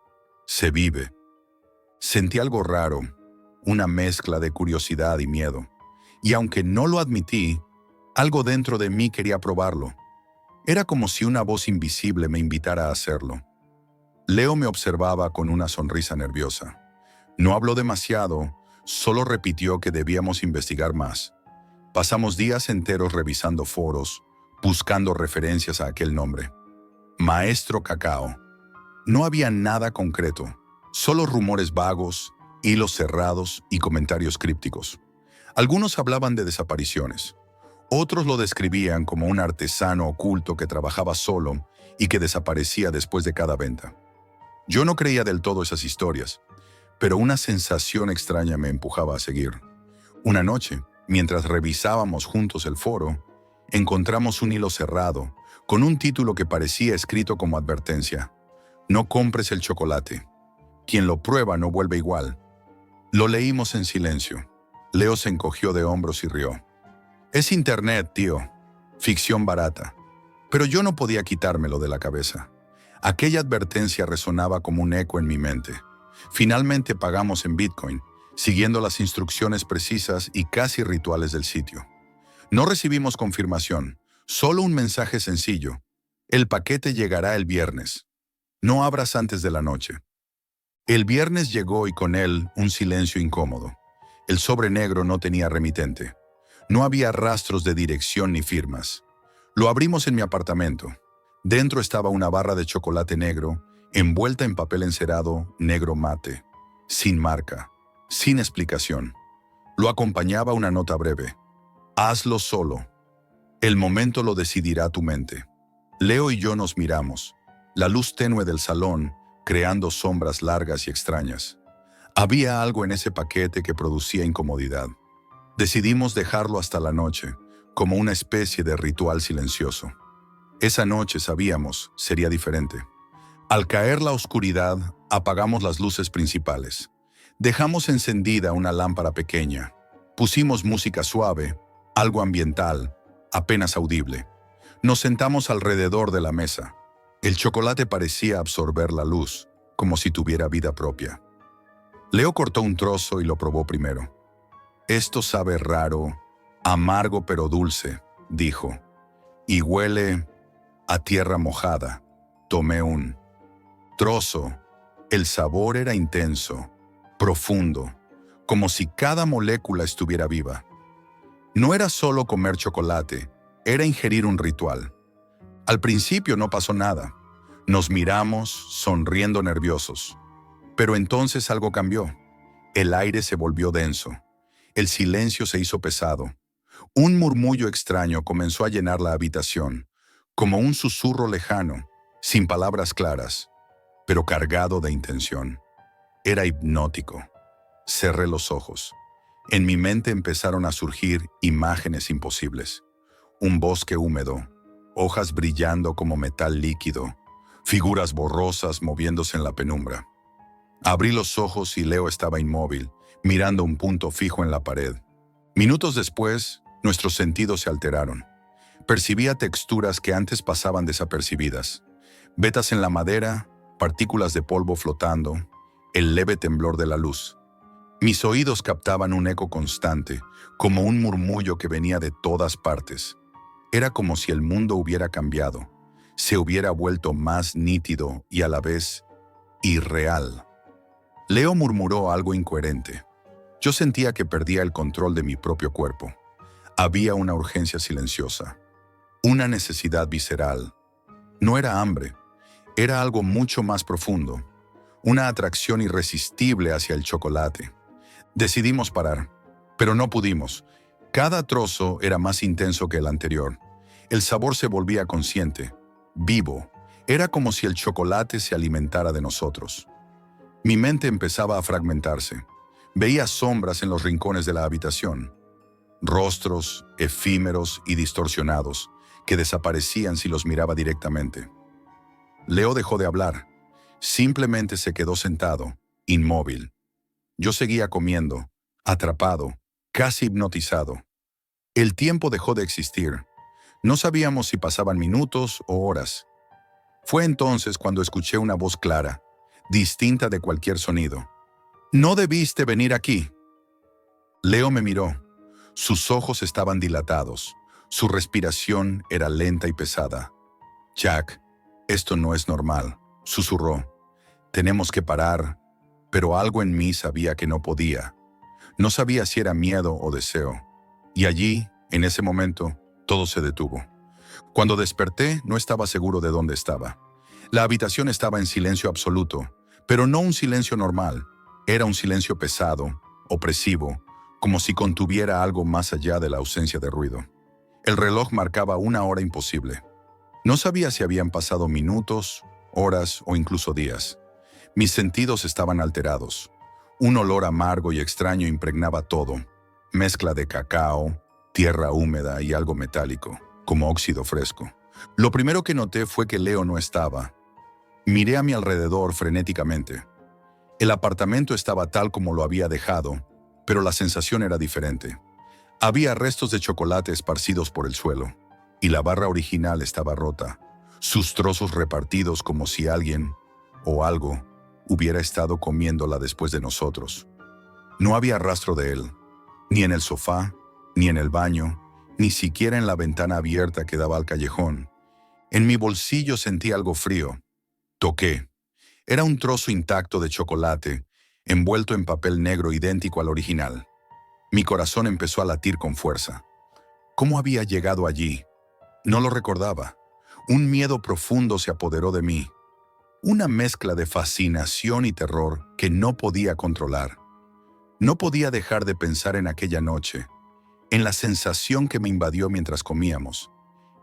se vive. Sentí algo raro, una mezcla de curiosidad y miedo. Y aunque no lo admití, algo dentro de mí quería probarlo. Era como si una voz invisible me invitara a hacerlo. Leo me observaba con una sonrisa nerviosa. No habló demasiado, solo repitió que debíamos investigar más. Pasamos días enteros revisando foros, buscando referencias a aquel nombre. Maestro Cacao. No había nada concreto, solo rumores vagos, hilos cerrados y comentarios crípticos. Algunos hablaban de desapariciones. Otros lo describían como un artesano oculto que trabajaba solo y que desaparecía después de cada venta. Yo no creía del todo esas historias, pero una sensación extraña me empujaba a seguir. Una noche, mientras revisábamos juntos el foro, encontramos un hilo cerrado, con un título que parecía escrito como advertencia: «No compres el chocolate. Quien lo prueba no vuelve igual». Lo leímos en silencio. Leo se encogió de hombros y rió. «Es internet, tío. Ficción barata». Pero yo no podía quitármelo de la cabeza. Aquella advertencia resonaba como un eco en mi mente. Finalmente pagamos en Bitcoin, siguiendo las instrucciones precisas y casi rituales del sitio. No recibimos confirmación, solo un mensaje sencillo: «El paquete llegará el viernes. No abras antes de la noche». El viernes llegó y con él un silencio incómodo. El sobre negro no tenía remitente. No había rastros de dirección ni firmas. Lo abrimos en mi apartamento. Dentro estaba una barra de chocolate negro, envuelta en papel encerado negro mate, sin marca, sin explicación. Lo acompañaba una nota breve: «Hazlo solo. El momento lo decidirá tu mente». Leo y yo nos miramos, la luz tenue del salón creando sombras largas y extrañas. Había algo en ese paquete que producía incomodidad. Decidimos dejarlo hasta la noche, como una especie de ritual silencioso. Esa noche sabíamos sería diferente. Al caer la oscuridad, apagamos las luces principales. Dejamos encendida una lámpara pequeña. Pusimos música suave, algo ambiental, apenas audible. Nos sentamos alrededor de la mesa. El chocolate parecía absorber la luz, como si tuviera vida propia. Leo cortó un trozo y lo probó primero. Esto sabe raro, amargo pero dulce, dijo. Y huele a tierra mojada. Tomé un trozo. El sabor era intenso, profundo, como si cada molécula estuviera viva. No era solo comer chocolate, era ingerir un ritual. Al principio no pasó nada. Nos miramos, sonriendo nerviosos. Pero entonces algo cambió. El aire se volvió denso. El silencio se hizo pesado. Un murmullo extraño comenzó a llenar la habitación, como un susurro lejano, sin palabras claras, pero cargado de intención. Era hipnótico. Cerré los ojos. En mi mente empezaron a surgir imágenes imposibles. Un bosque húmedo, hojas brillando como metal líquido, figuras borrosas moviéndose en la penumbra. Abrí los ojos y Leo estaba inmóvil, mirando un punto fijo en la pared. Minutos después, nuestros sentidos se alteraron. Percibía texturas que antes pasaban desapercibidas. Vetas en la madera, partículas de polvo flotando, el leve temblor de la luz. Mis oídos captaban un eco constante, como un murmullo que venía de todas partes. Era como si el mundo hubiera cambiado, se hubiera vuelto más nítido y a la vez irreal. Leo murmuró algo incoherente. Yo sentía que perdía el control de mi propio cuerpo. Había una urgencia silenciosa, una necesidad visceral. No era hambre, era algo mucho más profundo, una atracción irresistible hacia el chocolate. Decidimos parar, pero no pudimos. Cada trozo era más intenso que el anterior. El sabor se volvía consciente, vivo. Era como si el chocolate se alimentara de nosotros. Mi mente empezaba a fragmentarse. Veía sombras en los rincones de la habitación. Rostros efímeros y distorsionados que desaparecían si los miraba directamente. Leo dejó de hablar. Simplemente se quedó sentado, inmóvil. Yo seguía comiendo, atrapado, casi hipnotizado. El tiempo dejó de existir. No sabíamos si pasaban minutos o horas. Fue entonces cuando escuché una voz clara, distinta de cualquier sonido. «No debiste venir aquí». Leo me miró. Sus ojos estaban dilatados. Su respiración era lenta y pesada. «Jack, esto no es normal», susurró. «Tenemos que parar». Pero algo en mí sabía que no podía. No sabía si era miedo o deseo. Y allí, en ese momento, todo se detuvo. Cuando desperté, no estaba seguro de dónde estaba. La habitación estaba en silencio absoluto, pero no un silencio normal. Era un silencio pesado, opresivo, como si contuviera algo más allá de la ausencia de ruido. El reloj marcaba una hora imposible. No sabía si habían pasado minutos, horas o incluso días. Mis sentidos estaban alterados. Un olor amargo y extraño impregnaba todo. Mezcla de cacao, tierra húmeda y algo metálico, como óxido fresco. Lo primero que noté fue que Leo no estaba. Miré a mi alrededor frenéticamente. El apartamento estaba tal como lo había dejado, pero la sensación era diferente. Había restos de chocolate esparcidos por el suelo, y la barra original estaba rota, sus trozos repartidos como si alguien, o algo, hubiera estado comiéndola después de nosotros. No había rastro de él, ni en el sofá, ni en el baño, ni siquiera en la ventana abierta que daba al callejón. En mi bolsillo sentí algo frío. Toqué. Era un trozo intacto de chocolate, envuelto en papel negro idéntico al original. Mi corazón empezó a latir con fuerza. ¿Cómo había llegado allí? No lo recordaba. Un miedo profundo se apoderó de mí. Una mezcla de fascinación y terror que no podía controlar. No podía dejar de pensar en aquella noche, en la sensación que me invadió mientras comíamos.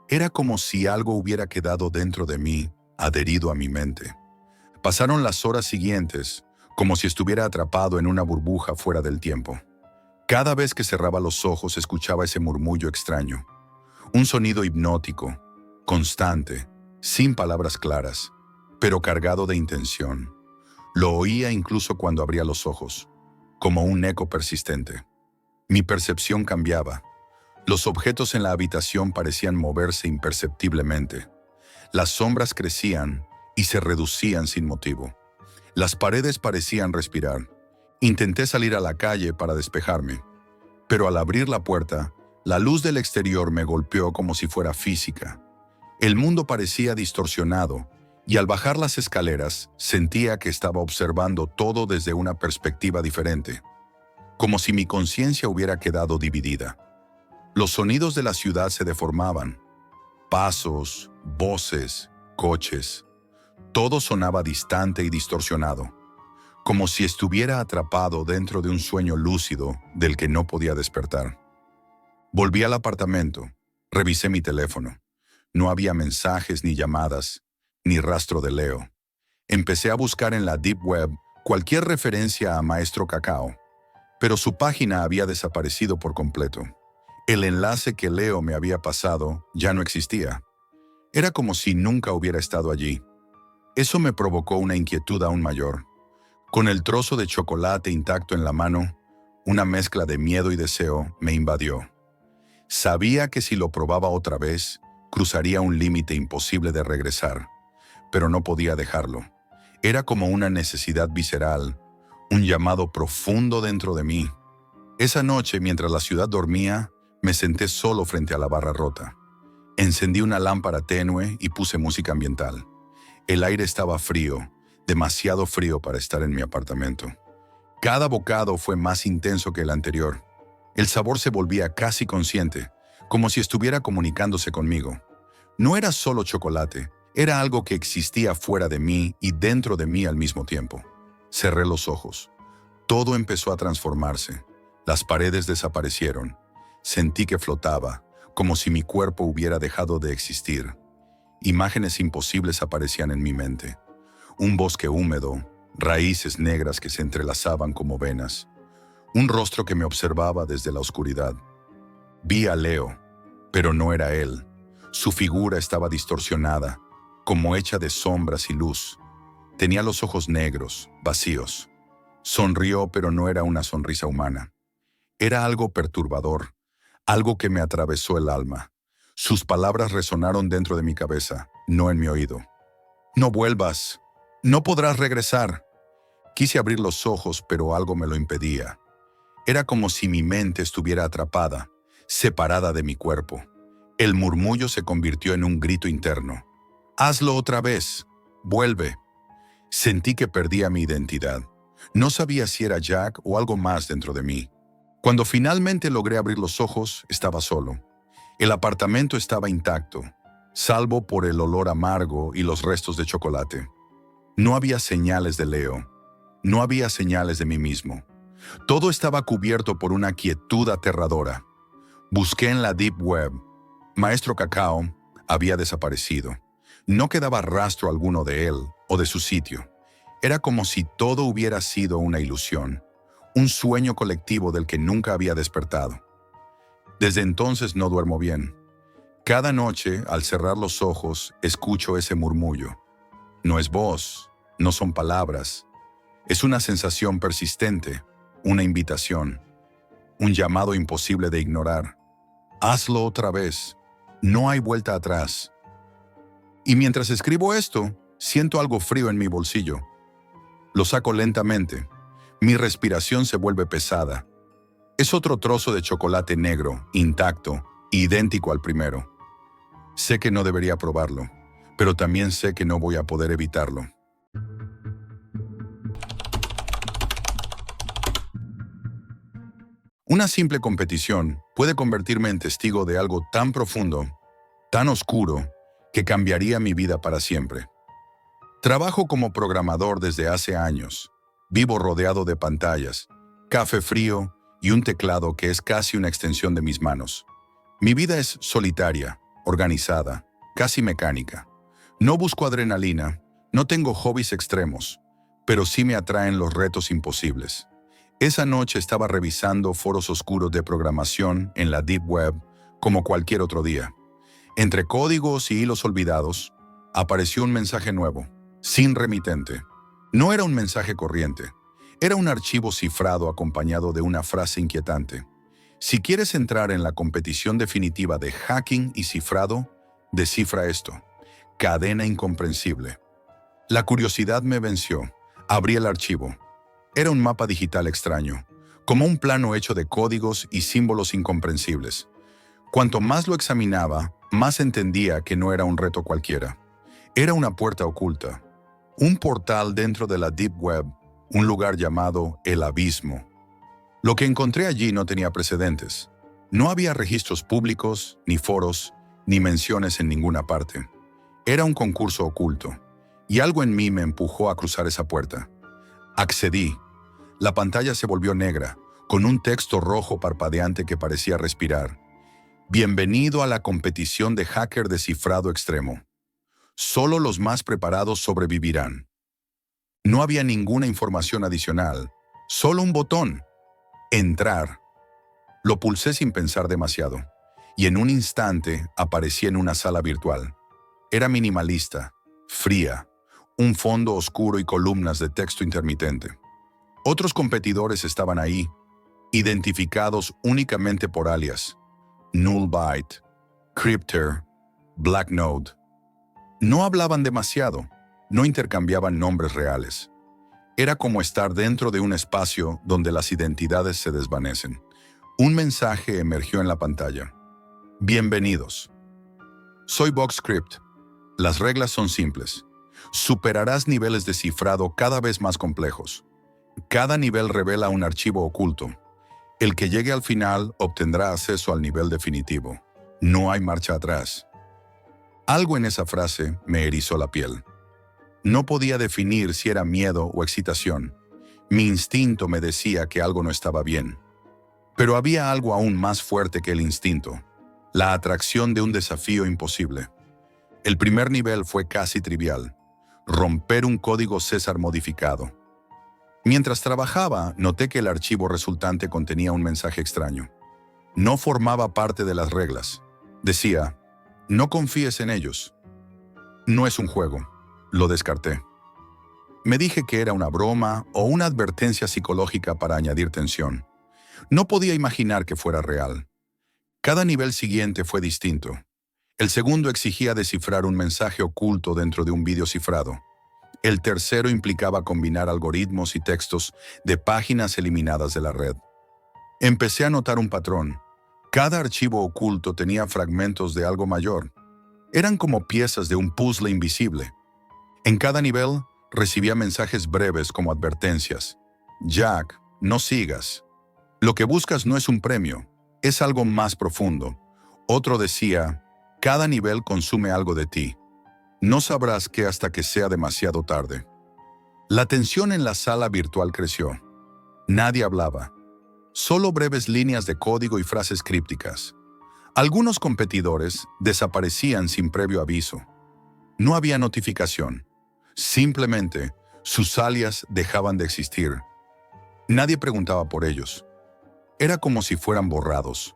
Era como si algo hubiera quedado dentro de mí, adherido a mi mente. Pasaron las horas siguientes, como si estuviera atrapado en una burbuja fuera del tiempo. Cada vez que cerraba los ojos escuchaba ese murmullo extraño, un sonido hipnótico, constante, sin palabras claras, pero cargado de intención. Lo oía incluso cuando abría los ojos, como un eco persistente. Mi percepción cambiaba. Los objetos en la habitación parecían moverse imperceptiblemente. Las sombras crecían y se reducían sin motivo. Las paredes parecían respirar. Intenté salir a la calle para despejarme, pero al abrir la puerta, la luz del exterior me golpeó como si fuera física. El mundo parecía distorsionado, y al bajar las escaleras sentía que estaba observando todo desde una perspectiva diferente, como si mi conciencia hubiera quedado dividida. Los sonidos de la ciudad se deformaban. Pasos, voces, coches. Todo sonaba distante y distorsionado, como si estuviera atrapado dentro de un sueño lúcido del que no podía despertar. Volví al apartamento, revisé mi teléfono. No había mensajes ni llamadas, ni rastro de Leo. Empecé a buscar en la Deep Web cualquier referencia a Maestro Cacao, pero su página había desaparecido por completo. El enlace que Leo me había pasado ya no existía. Era como si nunca hubiera estado allí. Eso me provocó una inquietud aún mayor. Con el trozo de chocolate intacto en la mano, una mezcla de miedo y deseo me invadió. Sabía que si lo probaba otra vez, cruzaría un límite imposible de regresar, pero no podía dejarlo. Era como una necesidad visceral, un llamado profundo dentro de mí. Esa noche, mientras la ciudad dormía, me senté solo frente a la barra rota. Encendí una lámpara tenue y puse música ambiental. El aire estaba frío, demasiado frío para estar en mi apartamento. Cada bocado fue más intenso que el anterior. El sabor se volvía casi consciente, como si estuviera comunicándose conmigo. No era solo chocolate, era algo que existía fuera de mí y dentro de mí al mismo tiempo. Cerré los ojos. Todo empezó a transformarse. Las paredes desaparecieron. Sentí que flotaba, como si mi cuerpo hubiera dejado de existir. Imágenes imposibles aparecían en mi mente. Un bosque húmedo, raíces negras que se entrelazaban como venas. Un rostro que me observaba desde la oscuridad. Vi a Leo, pero no era él. Su figura estaba distorsionada, como hecha de sombras y luz. Tenía los ojos negros, vacíos. Sonrió, pero no era una sonrisa humana. Era algo perturbador, algo que me atravesó el alma. Sus palabras resonaron dentro de mi cabeza, no en mi oído. No vuelvas. No podrás regresar. Quise abrir los ojos, pero algo me lo impedía. Era como si mi mente estuviera atrapada, separada de mi cuerpo. El murmullo se convirtió en un grito interno. Hazlo otra vez. Vuelve. Sentí que perdía mi identidad. No sabía si era Jack o algo más dentro de mí. Cuando finalmente logré abrir los ojos, estaba solo. El apartamento estaba intacto, salvo por el olor amargo y los restos de chocolate. No había señales de Leo. No había señales de mí mismo. Todo estaba cubierto por una quietud aterradora. Busqué en la Deep Web. Maestro Cacao había desaparecido. No quedaba rastro alguno de él o de su sitio. Era como si todo hubiera sido una ilusión, un sueño colectivo del que nunca había despertado. Desde entonces no duermo bien. Cada noche, al cerrar los ojos, escucho ese murmullo. No es voz, no son palabras. Es una sensación persistente, una invitación, un llamado imposible de ignorar. Hazlo otra vez. No hay vuelta atrás. Y mientras escribo esto, siento algo frío en mi bolsillo. Lo saco lentamente. Mi respiración se vuelve pesada. Es otro trozo de chocolate negro, intacto, idéntico al primero. Sé que no debería probarlo, pero también sé que no voy a poder evitarlo. Una simple competición puede convertirme en testigo de algo tan profundo, tan oscuro, que cambiaría mi vida para siempre. Trabajo como programador desde hace años. Vivo rodeado de pantallas, café frío y un teclado que es casi una extensión de mis manos. Mi vida es solitaria, organizada, casi mecánica. No busco adrenalina, no tengo hobbies extremos. pero sí me atraen los retos imposibles. Esa noche estaba revisando foros oscuros de programación en la Deep Web como cualquier otro día. Entre códigos y hilos olvidados, apareció un mensaje nuevo, sin remitente. No era un mensaje corriente, era un archivo cifrado acompañado de una frase inquietante. Si quieres entrar en la competición definitiva de hacking y cifrado, descifra esto. Cadena incomprensible. La curiosidad me venció. Abrí el archivo. Era un mapa digital extraño, como un plano hecho de códigos y símbolos incomprensibles. Cuanto más lo examinaba, más entendía que no era un reto cualquiera. Era una puerta oculta, un portal dentro de la Deep Web, un lugar llamado El Abismo. Lo que encontré allí no tenía precedentes. No había registros públicos, ni foros, ni menciones en ninguna parte. Era un concurso oculto, y algo en mí me empujó a cruzar esa puerta. Accedí. La pantalla se volvió negra, con un texto rojo parpadeante que parecía respirar. Bienvenido a la competición de hacker descifrado extremo. Solo los más preparados sobrevivirán. No había ninguna información adicional, solo un botón. Entrar. Lo pulsé sin pensar demasiado, y en un instante aparecí en una sala virtual. Era minimalista, fría, un fondo oscuro y columnas de texto intermitente. Otros competidores estaban ahí, identificados únicamente por alias: Nullbyte, Crypter, Blacknode. No hablaban demasiado, no intercambiaban nombres reales. Era como estar dentro de un espacio donde las identidades se desvanecen. Un mensaje emergió en la pantalla. Bienvenidos. Soy VoxCrypt. Las reglas son simples. Superarás niveles de cifrado cada vez más complejos. Cada nivel revela un archivo oculto. El que llegue al final obtendrá acceso al nivel definitivo. No hay marcha atrás. Algo en esa frase me erizó la piel. No podía definir si era miedo o excitación. Mi instinto me decía que algo no estaba bien. Pero había algo aún más fuerte que el instinto: la atracción de un desafío imposible. El primer nivel fue casi trivial: romper un código César modificado. Mientras trabajaba, noté que el archivo resultante contenía un mensaje extraño. No formaba parte de las reglas. Decía: no confíes en ellos. No es un juego. Lo descarté. Me dije que era una broma o una advertencia psicológica para añadir tensión. No podía imaginar que fuera real. Cada nivel siguiente fue distinto. El segundo exigía descifrar un mensaje oculto dentro de un vídeo cifrado. El tercero implicaba combinar algoritmos y textos de páginas eliminadas de la red. Empecé a notar un patrón. Cada archivo oculto tenía fragmentos de algo mayor. Eran como piezas de un puzzle invisible. En cada nivel recibía mensajes breves como advertencias. Jack, no sigas. Lo que buscas no es un premio, es algo más profundo. Otro decía: cada nivel consume algo de ti. No sabrás qué hasta que sea demasiado tarde. La tensión en la sala virtual creció. Nadie hablaba. Solo breves líneas de código y frases crípticas. Algunos competidores desaparecían sin previo aviso. No había notificación. Simplemente, sus alias dejaban de existir. Nadie preguntaba por ellos. Era como si fueran borrados.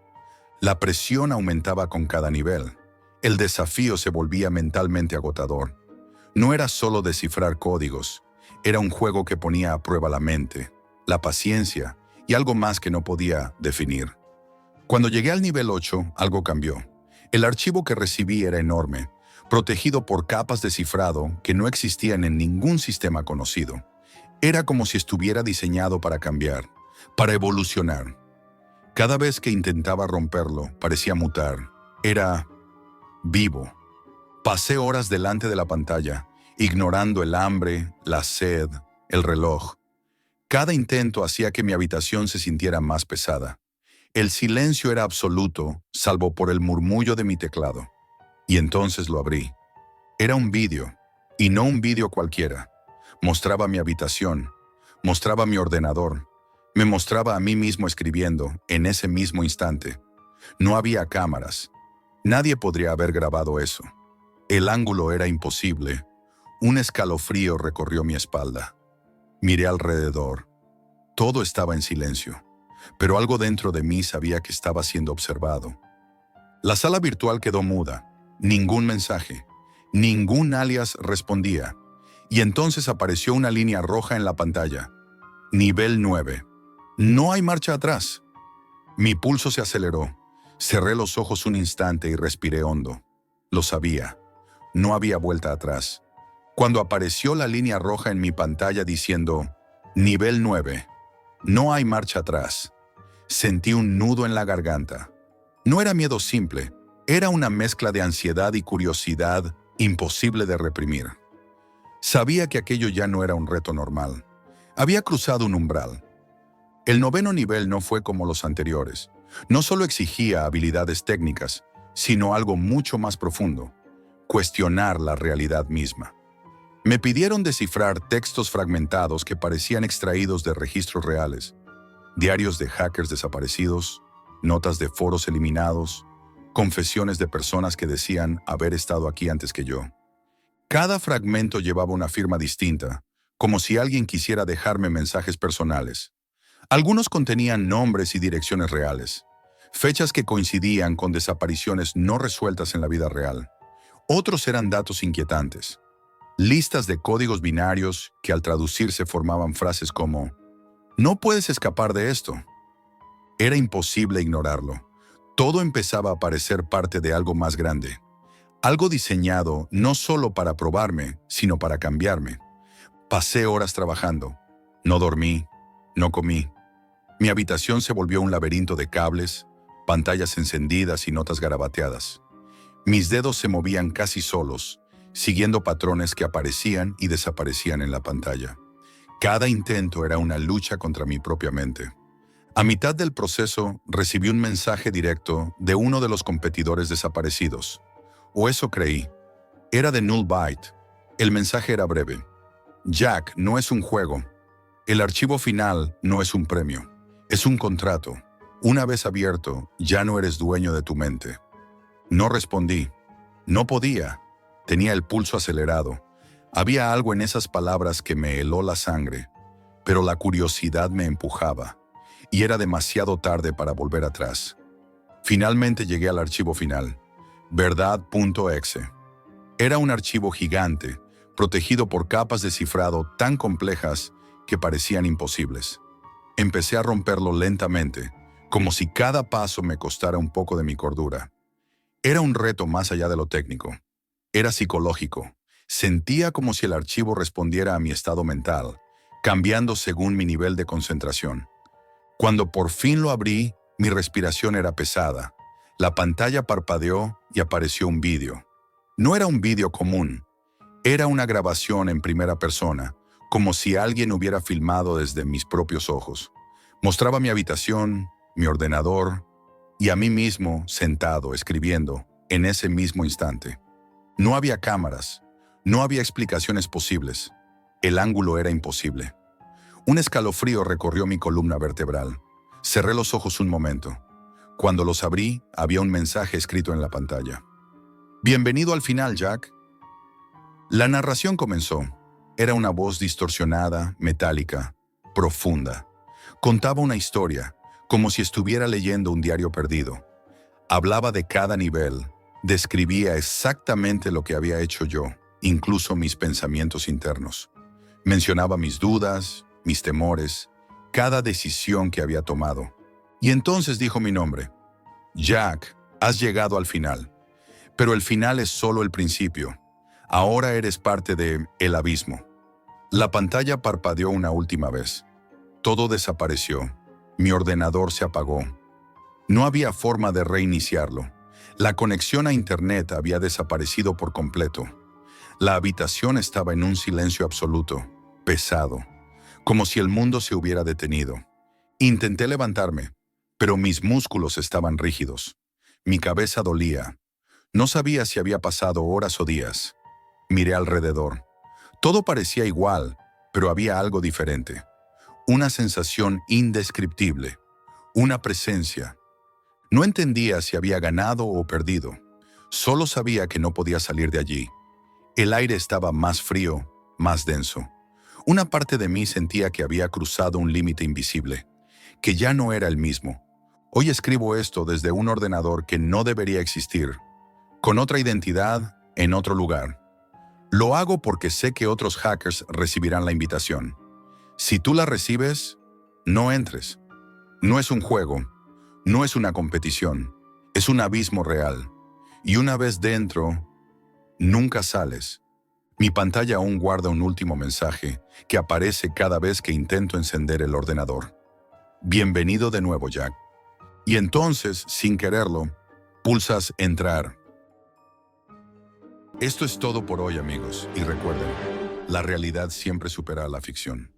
La presión aumentaba con cada nivel. El desafío se volvía mentalmente agotador. No era solo descifrar códigos. Era un juego que ponía a prueba la mente, la paciencia y algo más que no podía definir. Cuando llegué al nivel 8, algo cambió. El archivo que recibí era enorme, protegido por capas de cifrado que no existían en ningún sistema conocido. Era como si estuviera diseñado para cambiar, para evolucionar. Cada vez que intentaba romperlo, parecía mutar. Era vivo. Pasé horas delante de la pantalla, ignorando el hambre, la sed, el reloj. Cada intento hacía que mi habitación se sintiera más pesada. El silencio era absoluto, salvo por el murmullo de mi teclado. Y entonces lo abrí. Era un vídeo, y no un vídeo cualquiera. Mostraba mi habitación, mostraba mi ordenador, me mostraba a mí mismo escribiendo en ese mismo instante. No había cámaras. Nadie podría haber grabado eso. El ángulo era imposible. Un escalofrío recorrió mi espalda. Miré alrededor. Todo estaba en silencio, pero algo dentro de mí sabía que estaba siendo observado. La sala virtual quedó muda. Ningún mensaje, ningún alias respondía. Y entonces apareció una línea roja en la pantalla. Nivel 9. No hay marcha atrás. Mi pulso se aceleró. Cerré los ojos un instante y respiré hondo. Lo sabía. No había vuelta atrás. Cuando apareció la línea roja en mi pantalla diciendo Nivel 9. No hay marcha atrás. Sentí un nudo en la garganta. No era miedo simple, era una mezcla de ansiedad y curiosidad imposible de reprimir. Sabía que aquello ya no era un reto normal. Había cruzado un umbral. El 9º nivel no fue como los anteriores. No solo exigía habilidades técnicas, sino algo mucho más profundo: cuestionar la realidad misma. Me pidieron descifrar textos fragmentados que parecían extraídos de registros reales, diarios de hackers desaparecidos, notas de foros eliminados, confesiones de personas que decían haber estado aquí antes que yo. Cada fragmento llevaba una firma distinta, como si alguien quisiera dejarme mensajes personales. Algunos contenían nombres y direcciones reales, fechas que coincidían con desapariciones no resueltas en la vida real. Otros eran datos inquietantes, listas de códigos binarios que al traducirse formaban frases como «No puedes escapar de esto». Era imposible ignorarlo. Todo empezaba a parecer parte de algo más grande. Algo diseñado no solo para probarme, sino para cambiarme. Pasé horas trabajando. No dormí, no comí. Mi habitación se volvió un laberinto de cables, pantallas encendidas y notas garabateadas. Mis dedos se movían casi solos, siguiendo patrones que aparecían y desaparecían en la pantalla. Cada intento era una lucha contra mi propia mente. A mitad del proceso, recibí un mensaje directo de uno de los competidores desaparecidos. O eso creí. Era de Nullbyte. El mensaje era breve. Jack, no es un juego. El archivo final no es un premio. Es un contrato. Una vez abierto, ya no eres dueño de tu mente. No respondí. No podía. Tenía el pulso acelerado. Había algo en esas palabras que me heló la sangre, pero la curiosidad me empujaba. Y era demasiado tarde para volver atrás. Finalmente llegué al archivo final, verdad.exe. Era un archivo gigante, protegido por capas de cifrado tan complejas que parecían imposibles. Empecé a romperlo lentamente, como si cada paso me costara un poco de mi cordura. Era un reto más allá de lo técnico. Era psicológico. Sentía como si el archivo respondiera a mi estado mental, cambiando según mi nivel de concentración. Cuando por fin lo abrí, mi respiración era pesada. La pantalla parpadeó y apareció un vídeo. No era un vídeo común. Era una grabación en primera persona, como si alguien hubiera filmado desde mis propios ojos. Mostraba mi habitación, mi ordenador y a mí mismo sentado, escribiendo, en ese mismo instante. No había cámaras, no había explicaciones posibles. El ángulo era imposible. Un escalofrío recorrió mi columna vertebral. Cerré los ojos un momento. Cuando los abrí, había un mensaje escrito en la pantalla. «Bienvenido al final, Jack». La narración comenzó. Era una voz distorsionada, metálica, profunda. Contaba una historia, como si estuviera leyendo un diario perdido. Hablaba de cada nivel, describía exactamente lo que había hecho yo, incluso mis pensamientos internos. Mencionaba mis dudas, mis temores, cada decisión que había tomado. Y entonces dijo mi nombre. «Jack, has llegado al final. Pero el final es solo el principio. Ahora eres parte de El Abismo». La pantalla parpadeó una última vez. Todo desapareció. Mi ordenador se apagó. No había forma de reiniciarlo. La conexión a Internet había desaparecido por completo. La habitación estaba en un silencio absoluto, pesado, como si el mundo se hubiera detenido. Intenté levantarme, pero mis músculos estaban rígidos. Mi cabeza dolía. No sabía si había pasado horas o días. Miré alrededor. Todo parecía igual, pero había algo diferente. Una sensación indescriptible. Una presencia. No entendía si había ganado o perdido. Solo sabía que no podía salir de allí. El aire estaba más frío, más denso. Una parte de mí sentía que había cruzado un límite invisible, que ya no era el mismo. Hoy escribo esto desde un ordenador que no debería existir, con otra identidad, en otro lugar. Lo hago porque sé que otros hackers recibirán la invitación. Si tú la recibes, no entres. No es un juego, no es una competición, es un abismo real. Y una vez dentro, nunca sales. Mi pantalla aún guarda un último mensaje que aparece cada vez que intento encender el ordenador. Bienvenido de nuevo, Jack. Y entonces, sin quererlo, pulsas entrar. Esto es todo por hoy, amigos, y recuerden, la realidad siempre supera a la ficción.